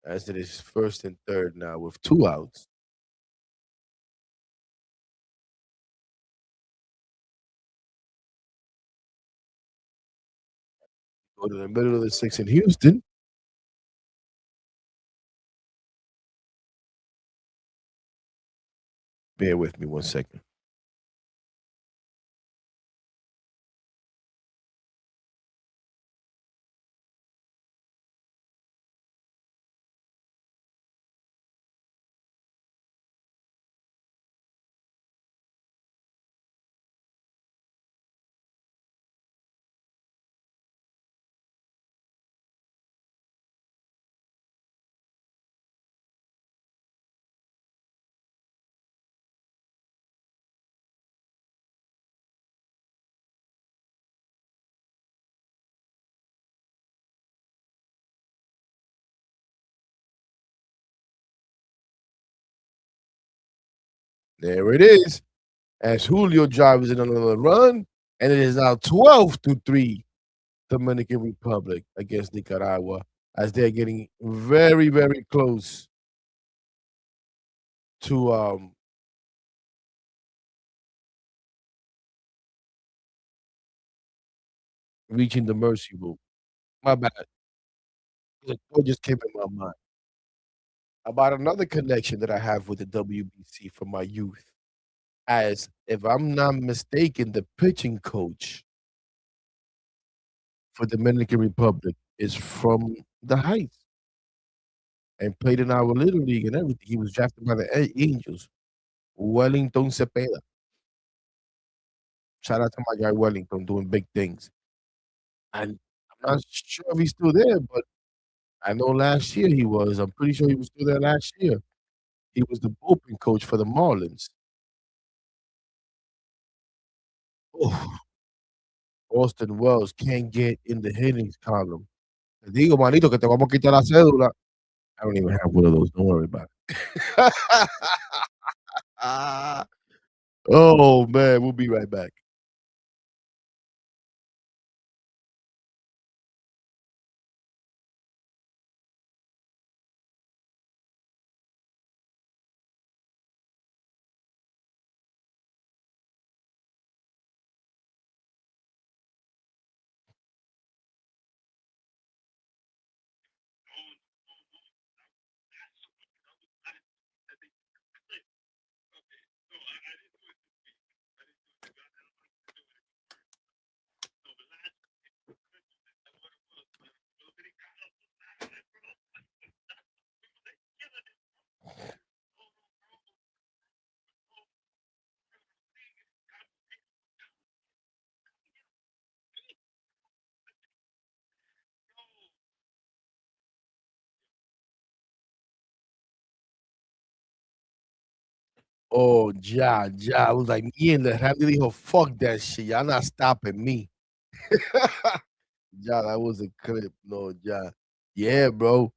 As it is first and third now with 2 outs. Go to the middle of the 6th in Houston. Bear with me 1 second. There it is. As Julio drives in another run, and it is now 12-3 Dominican Republic against Nicaragua as they're getting very, very close to reaching the mercy rule. My bad. The thought just came in my mind about another connection that I have with the WBC from my youth. As if I'm not mistaken, the pitching coach for Dominican Republic is from the Heights and played in our little league and everything. He was drafted by the Angels. Wellington Cepeda. Shout out to my guy Wellington doing big things. And I'm not sure if he's still there, but I know last year he was. I'm pretty sure he was still there last year. He was the bullpen coach for the Marlins. Oh, Austin Wells can't get in the hittings column. Te digo, manito, que te vamos a quitar la cédula. I don't even have one of those. Don't worry about it. Oh man, we'll be right back. Oh, yeah, yeah. I was like, Ian, the Randy dijo, fuck that shit. Y'all not stopping me. Yeah, that was a clip. No, yeah. Yeah, bro.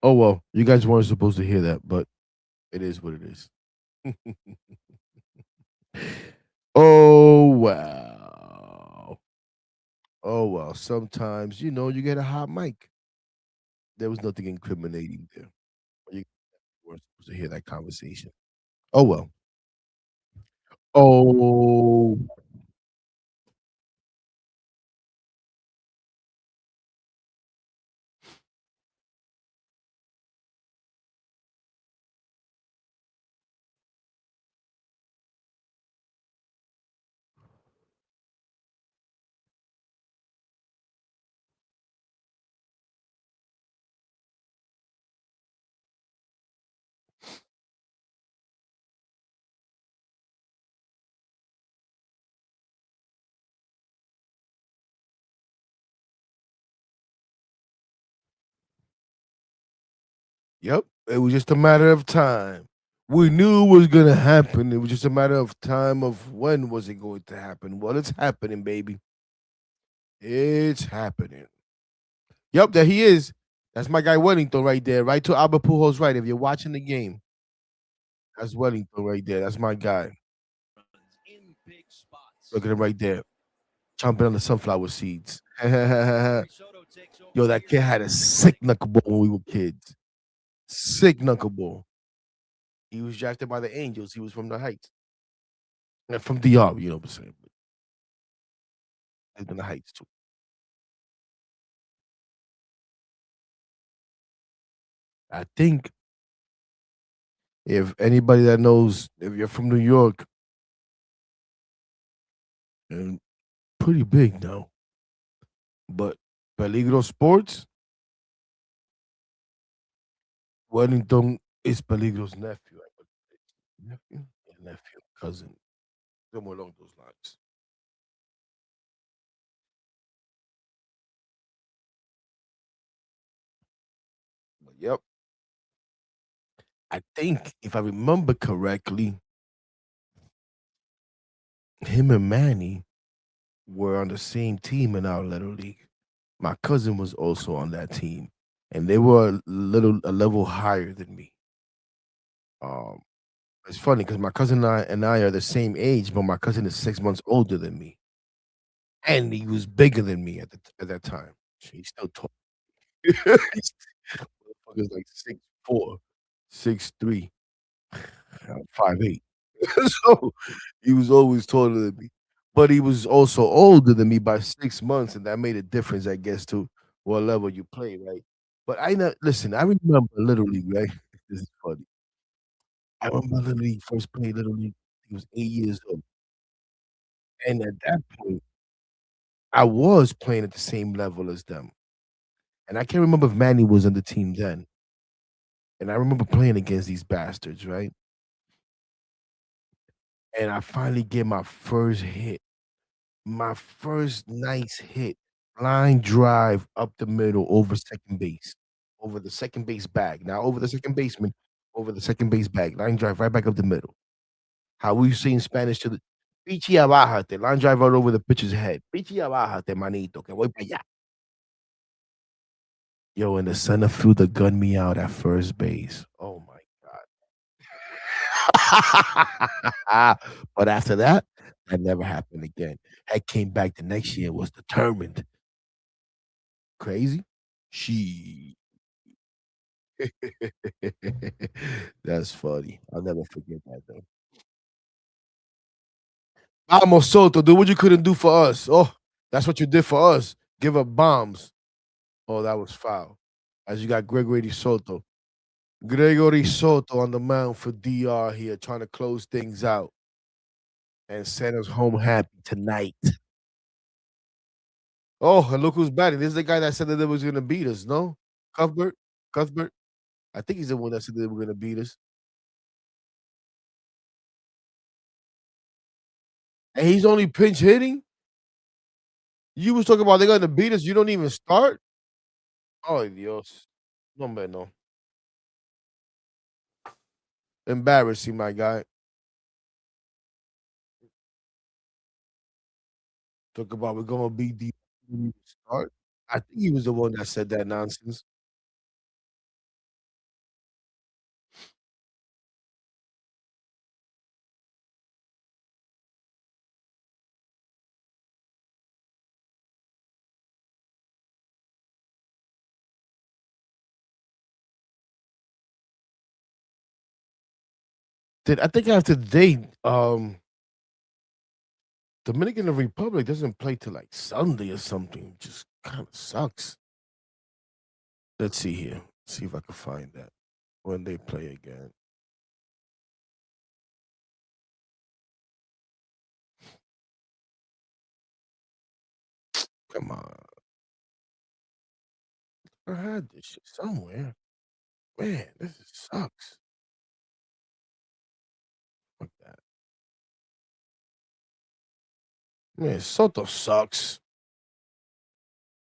Oh well, you guys weren't supposed to hear that, but it is what it is. Oh wow. Oh well. Sometimes, you get a hot mic. There was nothing incriminating there. You weren't supposed to hear that conversation. Oh, well. Oh, yep. It was just a matter of time. We knew it was gonna happen. It was just a matter of time of when was it going to happen. Well, it's happening, baby. It's happening. Yep, there he is. That's my guy Wellington right there, right to Albert Pujols right. If you're watching the game, that's Wellington right there. That's my guy. Look at him right there, chomping on the sunflower seeds. Yo, that kid had a sick knuckleball when we were kids. Sick knuckleball. He was drafted by the Angels. He was from the Heights. From DR, you know what I'm saying? Lived in the Heights too. I think if anybody that knows, if you're from New York, and pretty big now, but Peligro Sports, Wellington is Peligro's nephew. I believe. Nephew? Yeah, nephew, cousin, somewhere along those lines. But yep, I think if I remember correctly, him and Manny were on the same team in our little league. My cousin was also on that team, and they were a level higher than me. Um, it's funny because my cousin and I are the same age, but my cousin is 6 months older than me, and he was bigger than me at that time. He's still tall. He's motherfucker's like 6'4", 6'3", 5'8". So he was always taller than me, but he was also older than me by 6 months, and that made a difference, I guess, to what level you play, right? But I know, listen, I remember Little League, right? This is funny. I remember Little League first played Little League. He was 8 years old, and at that point, I was playing at the same level as them, and I can't remember if Manny was on the team then. And I remember playing against these bastards, right? And I finally get my first hit. My first nice hit, line drive up the middle over second base, over the second base bag. Now over the second baseman, over the second base bag, line drive right back up the middle. How we say in Spanish to the pichi abájate, line drive right over the pitcher's head. Pichi abájate, manito, que voy para allá. Yo, and the center fielder gunned me out at first base. Oh my god. But after that, that never happened again. I came back the next year, was determined. Crazy? She. That's funny. I'll never forget that though. Vamos Soto, do what you couldn't do for us. Oh, that's what you did for us. Give up bombs. Oh, that was foul. As you got Gregory Soto. Gregory Soto on the mound for DR here, trying to close things out and send us home happy tonight. Oh, and look who's batting. This is the guy that said that they was gonna beat us, no? Cuthbert? Cuthbert? I think he's the one that said they were gonna beat us. And he's only pinch hitting? You was talking about they're gonna beat us, you don't even start? Ay, Dios. No, hombre, no. Embarrassing, my guy. Talk about we're gonna beat the start. I think he was the one that said that nonsense. I think after today, Dominican Republic doesn't play till like Sunday or something. Just kind of sucks. Let's see here. See if I can find that when they play again. Come on, I had this shit somewhere. Man, sucks. Fuck that. Man, Soto sucks.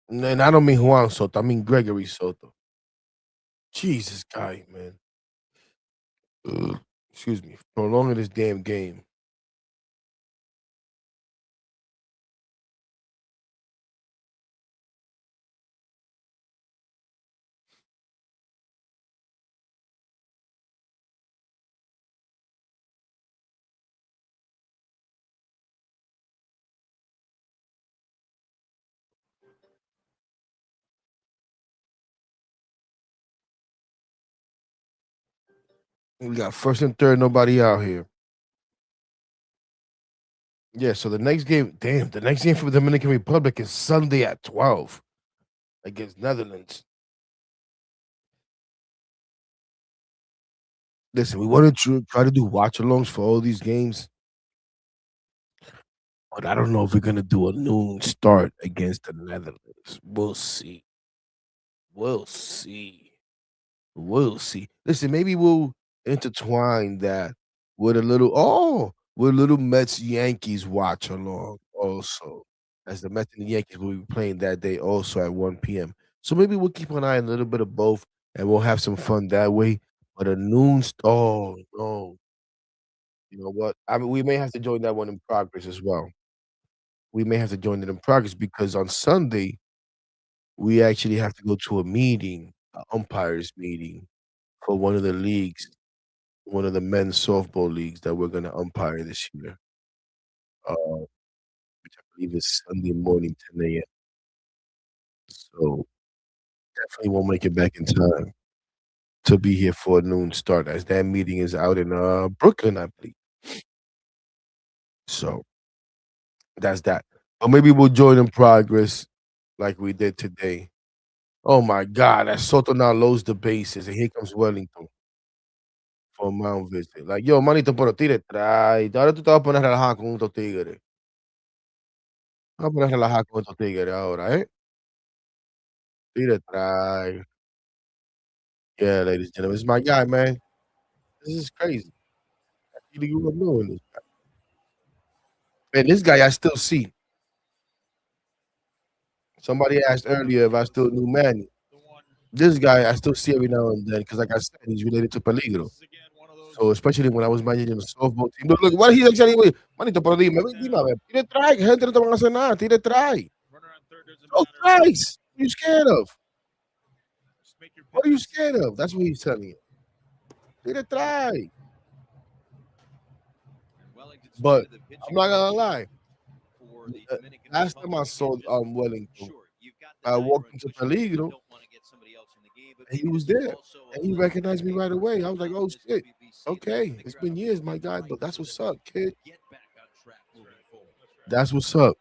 And I don't mean Juan Soto. I mean Gregory Soto. Jesus, guy, man. Ugh. Excuse me. Prolonging this damn game. We got first and third, nobody out here. Yeah, so the next game, damn, the next game for the Dominican Republic is Sunday at 12 against Netherlands. Listen, we wanted to try to do watch alongs for all these games, but I don't know if we're gonna do a noon start against the Netherlands. We'll see. We'll see. We'll see. Listen, maybe we'll intertwine that with a little Mets Yankees watch along also. As the Mets and the Yankees will be playing that day also at 1 p.m. So maybe we'll keep an eye on a little bit of both and we'll have some fun that way. But a noon oh no. You know what? I mean we may have to join that one in progress as well. We may have to join it in progress because on Sunday we actually have to go to a meeting, a umpires meeting for one of the leagues, one of the men's softball leagues that we're gonna umpire this year. Which I believe is Sunday morning, 10 AM. So, definitely won't make it back in time to be here for a noon start as that meeting is out in, Brooklyn, I believe. So, that's that. Or maybe we'll join in progress like we did today. Oh my god, that Soto now loads the bases, and here comes Wellington for a mound visit. Like, yo, manito, pero tire trae. Ahora tú te vas a poner relajado con estos tigres. Te vas a poner relajado con estos tigres ahora, ¿eh? Tire trae. Yeah, ladies and gentlemen, this is my guy, man. This is crazy. You grew up knowing this guy. Man, this guy I still see. Somebody asked earlier if I still knew Manny. This guy I still see every now and then because, like I said, he's related to Peligro. So, especially when I was managing the softball team. Look, what he actually anyway. Manito, pero dime a ver. Tire try. Gente no te van a hacer nada. Tire try. Go tries. What are you scared of? What are you scared of? That's what he's telling you. Tire try. But I'm not gonna lie. Last time I saw Wellington, I walked into Peligro and he was there. And he recognized me right away. I was like, oh shit. Okay. It's been years, my guy, but that's what's up, kid. That's what's up.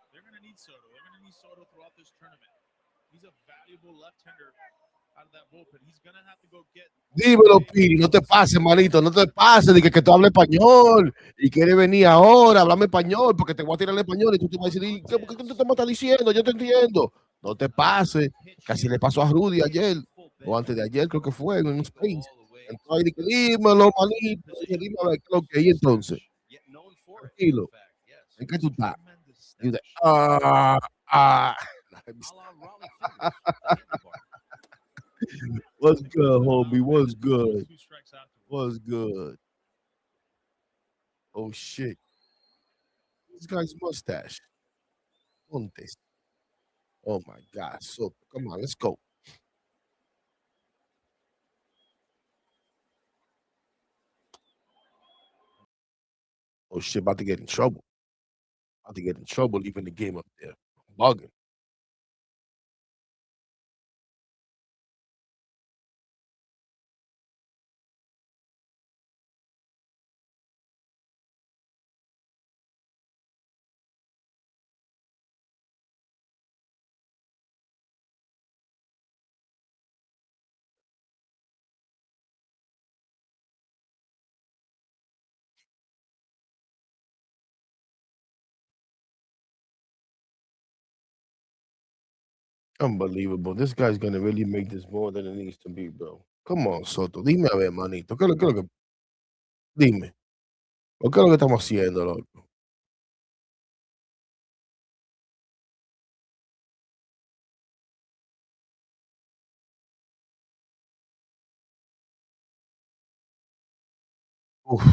Dímelo, Piri, no te pases, manito, no te pases de que tú hables español y quieres venir ahora, háblame español, porque te voy a tirar el español y tú te vas a decir, ¿qué tú me estás diciendo? Yo te entiendo. No te pases, casi le pasó a Rudy ayer, o antes de ayer, creo que fue, en un space. Entonces ahí dije, dímelo, manito. Dije, dime a ver, ¿qué es lo que hay entonces? Tranquilo, ¿en qué tú estás? Y dice, ah. What's good, homie? What's good? What's good? Oh shit. This guy's mustache. Montes. Oh my god. So come on, let's go. Oh shit, about to get in trouble. About to get in trouble leaving the game up there. Bugging. Unbelievable. This guy's gonna really make this more than it needs to be, bro. Come on, Soto. Dime a ver, manito. ¿Qué es lo que dime? ¿O qué es lo que estamos haciendo, loco? Oof.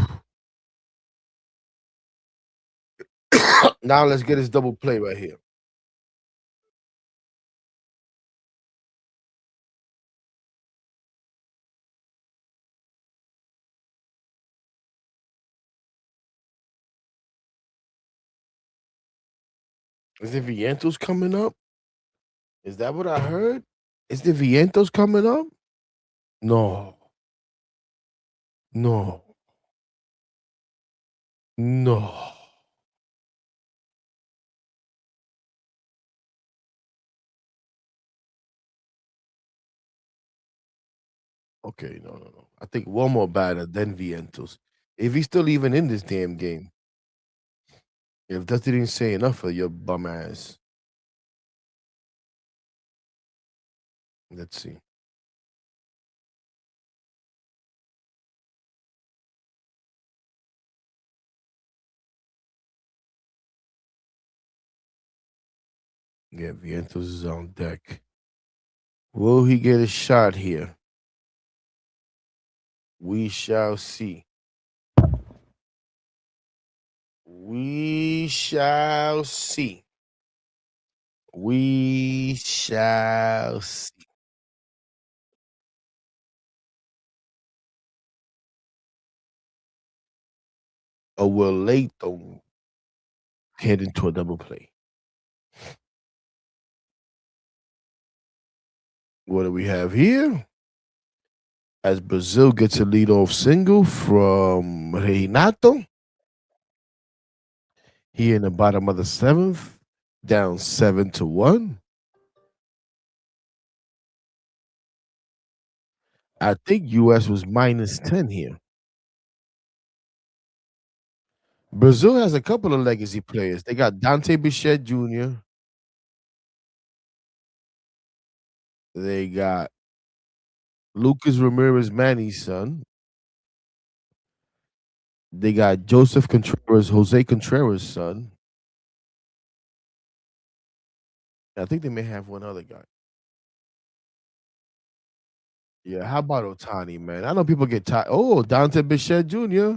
Now let's get his double play right here. Is the Vientos coming up? Is that what I heard? Is the Vientos coming up? No, no, no. Okay, no, no, no. I think one more batter, then Vientos. If he's still even in this damn game, if that didn't say enough for your bum ass. Let's see. Yeah, Vientos is on deck. Will he get a shot here? We shall see. We shall see. We shall see. Or will Latham head into a double play? What do we have here? As Brazil gets a leadoff single from Reinato here in the bottom of the seventh, down 7-1. I think US was -10 here. Brazil has a couple of legacy players. They got Dante Bichette Jr. They got Lucas Ramirez Manny's son. They got Joseph Contreras, Jose Contreras' son. I think they may have one other guy. Yeah, how about Otani, man? I know people get tired. Oh, Dante Bichette Jr.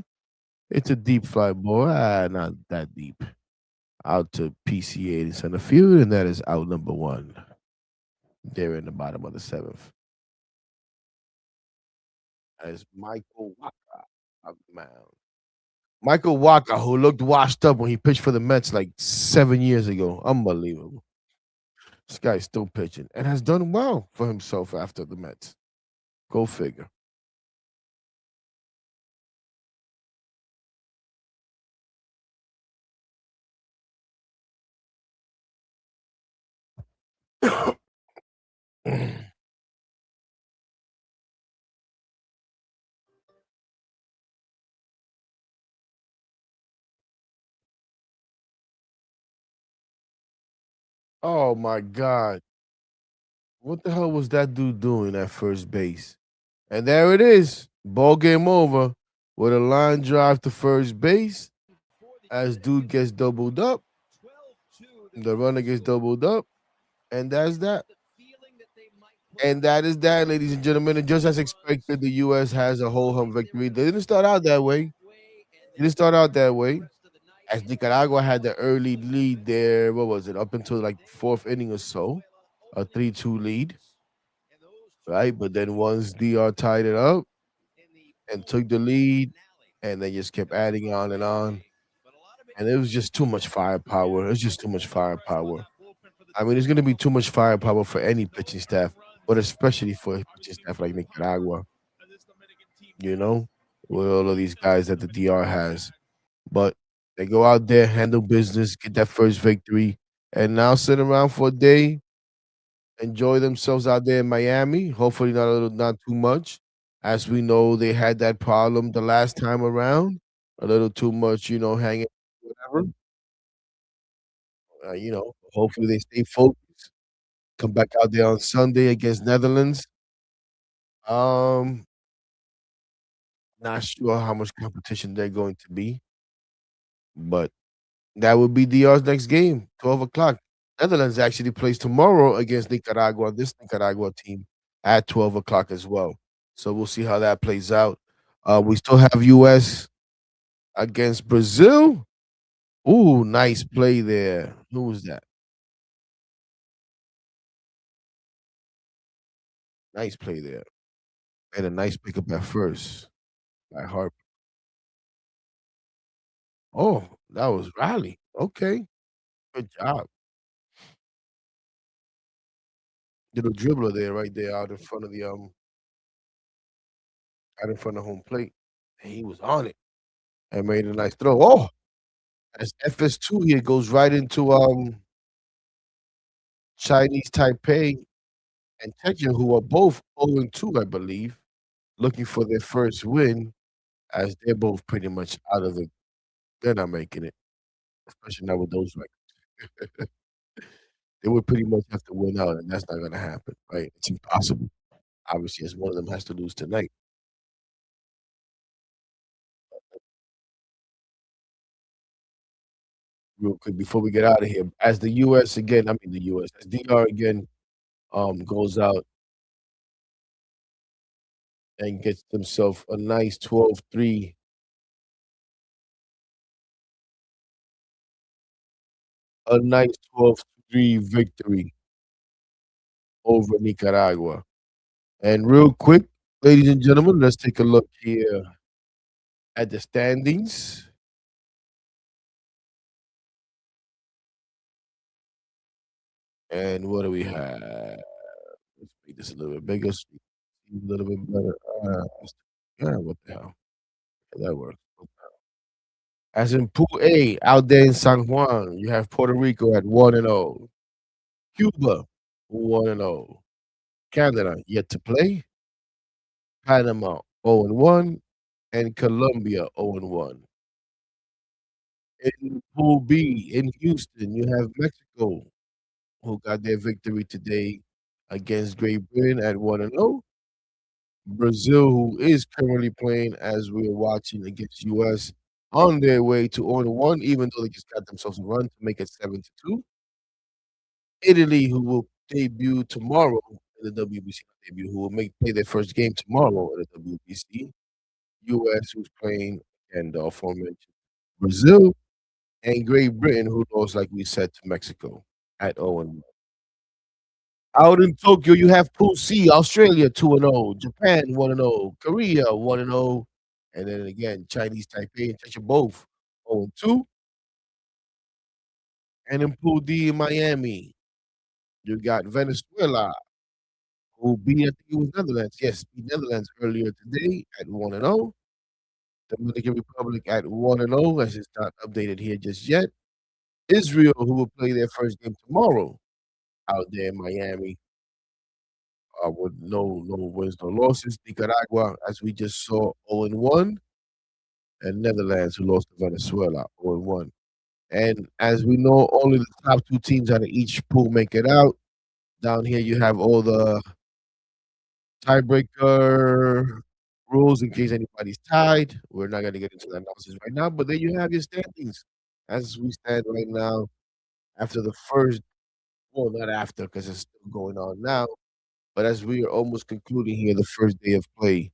It's a deep fly ball. Not that deep. Out to PCA in center field, and that is out number one. They're in the bottom of the seventh. As Michael Waka out the mound. Michael Waka, who looked washed up when he pitched for the Mets like 7 years ago. Unbelievable. This guy's still pitching and has done well for himself after the Mets. Go figure. Oh my God. What the hell was that dude doing at first base? And there it is. Ball game over with a line drive to first base as dude gets doubled up. The runner gets doubled up. And that's that. And that is that, ladies and gentlemen. And just as expected, the U.S. has a whole home victory. They didn't start out that way. They didn't start out that way. As Nicaragua had the early lead there, what was it, up until like fourth inning or so, a 3-2 lead, right? But then once DR tied it up and took the lead, and they just kept adding on. And it was just too much firepower. It's just too much firepower. I mean, it's going to be too much firepower for any pitching staff, but especially for a pitching staff like Nicaragua, you know, with all of these guys that the DR has. But they go out there, handle business, get that first victory, and now sit around for a day, enjoy themselves out there in Miami. Hopefully, not too much, as we know they had that problem the last time around. A little too much, hanging, whatever. Hopefully they stay focused. Come back out there on Sunday against Netherlands. Um, Not sure how much competition they're going to be, but that would be DR's next game, 12 o'clock. Netherlands actually plays tomorrow against Nicaragua, this Nicaragua team at 12 o'clock as well. So we'll see how that plays out. We still have US against Brazil. Ooh, nice play there. Who was that? Nice play there. And a nice pickup at first by Harper. Oh, that was Riley. Okay. Good job. Little dribbler there, right there, out in front of home plate. And he was on it and made a nice throw. Oh, as FS2 here goes right into Chinese Taipei and Tekken, who are both 0-2, I believe, looking for their first win, as they're both pretty much out of the they're not making it, especially not with those records. They would pretty much have to win out, and that's not gonna happen, right? It's impossible. Obviously, as one of them has to lose tonight. Real quick before we get out of here, as the US again, I mean the US, as DR again goes out and gets themselves a nice 12-3, a nice 12-3 victory over Nicaragua. And real quick, ladies and gentlemen, let's take a look here at the standings. And what do we have? Let's make this a little bit bigger, so you can see a little bit better. Yeah, what the hell? Yeah, that works. As in Pool A, out there in San Juan, you have Puerto Rico at 1-0, Cuba 1-0, Canada yet to play, Panama 0-1, and Colombia 0-1. In Pool B, in Houston, you have Mexico, who got their victory today against Great Britain at 1-0. Brazil, who is currently playing as we're watching against US, on their way to 0-1, even though they just got themselves a run to make it 7-2. Italy, who will debut tomorrow in the WBC, debut, who will play their first game tomorrow in the WBC. US, who's playing, and the aforementioned Brazil, and Great Britain, who lost, like we said, to Mexico at 0-1. Out in Tokyo, you have Pool C, Australia 2-0, Japan 1-0, Korea 1-0, and then again, Chinese Taipei and Czech both 0-2. And in Pool D in Miami, you got Venezuela, who beat, I think it was Netherlands. Yes, beat Netherlands earlier today at 1-0. Dominican Republic at 1-0, as it's not updated here just yet. Israel, who will play their first game tomorrow out there in Miami, with no wins, no losses. Nicaragua, as we just saw, 0-1, and Netherlands, who lost to Venezuela, 0-1. And as we know, only the top two teams out of each pool make it out. Down here, you have all the tiebreaker rules in case anybody's tied. We're not going to get into the analysis right now, but there you have your standings as we stand right now after the first, well, not after because it's still going on now, but as we are almost concluding here the first day of play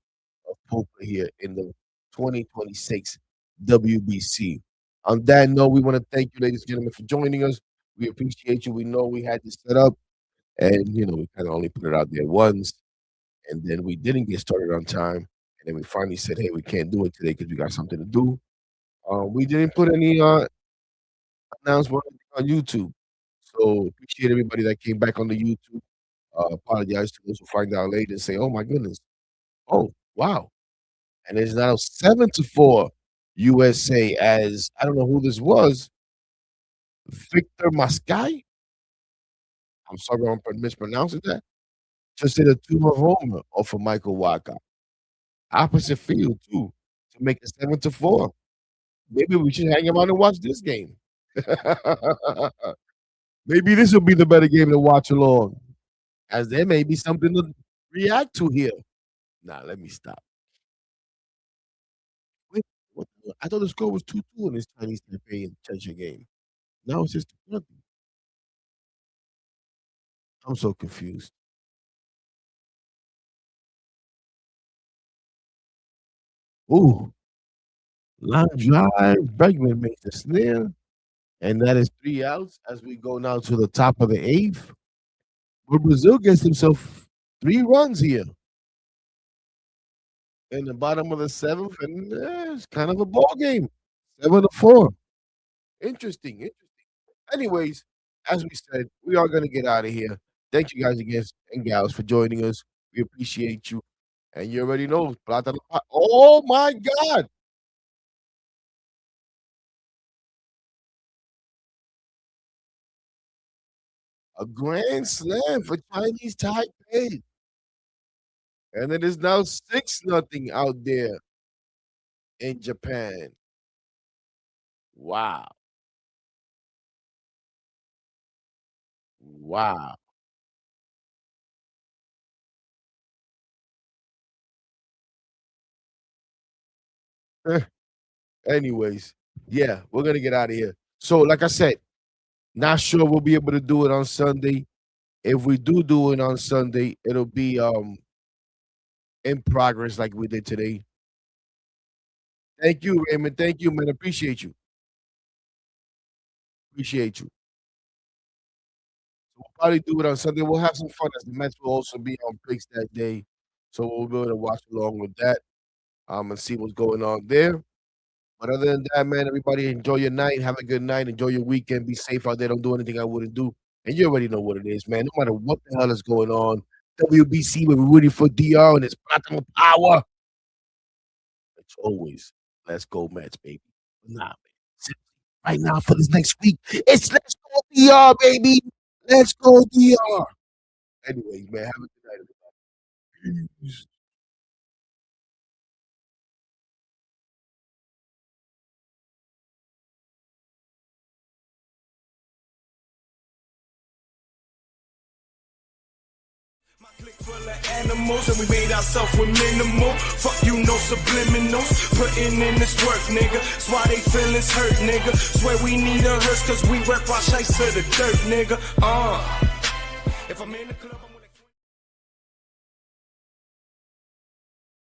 of poker here in the 2026 WBC. On that note, we want to thank you, ladies and gentlemen, for joining us. We appreciate you. We know we had this set up, and we kind of only put it out there once, and then we didn't get started on time, and then we finally said, "Hey, we can't do it today because we got something to do." We didn't put any announcement on YouTube, so appreciate everybody that came back on the YouTube. Apologize to those who find out later and say, "Oh my goodness, oh wow," and it's now 7-4 USA. As I don't know who this was, Victor Mascai. I'm sorry if I'm mispronouncing that. Just hit a two-run homer off of Michael Waka. Opposite field too, to make it 7-4. Maybe we should hang around and watch this game. Maybe this will be the better game to watch along. as there may be something to react to here. Nah, let me stop. Wait, I thought the score was 2-2 in this Chinese Taipei and Chelsea game. Now it's just 2-0. I'm so confused. Ooh, live. Bregman makes the snare, and that is 3 outs as we go now to the top of the 8th. But Brazil gets himself 3 runs here in the bottom of the 7th, and it's kind of a ball game. 7-4. Interesting. Anyways, as we said, we are gonna get out of here. Thank you guys again and gals for joining us. We appreciate you. And you already know, oh my God, a grand slam for Chinese Taipei. And it is now 6-0 out there in Japan. Wow. Wow. Anyways, yeah, we're gonna get out of here. So, like I said, not sure we'll be able to do it on Sunday. If we do it on Sunday, it'll be in progress like we did today. Thank you, Raymond. Thank you, man. Appreciate you. Appreciate you. We'll probably do it on Sunday. We'll have some fun as the Mets will also be on picks that day. So we'll be able to watch along with that and see what's going on there. But other than that, man, everybody enjoy your night. Have a good night. Enjoy your weekend. Be safe out there. Don't do anything I wouldn't do. And you already know what it is, man. No matter what the hell is going on, WBC, we're rooting for DR and it's platinum power. It's always let's go Mets, baby. Nah, man. Right now for this next week, it's let's go DR, baby. Let's go DR. Anyways, man, have a good night, everybody. Peace.
My clique full of animals and we made ourselves with minimal. Fuck you, no subliminals. Putting in this work, nigga. That's why they feelings hurt, nigga. Swear we need a hearse cause we rep our shites to the dirt, nigga. If I'm in the club, I'm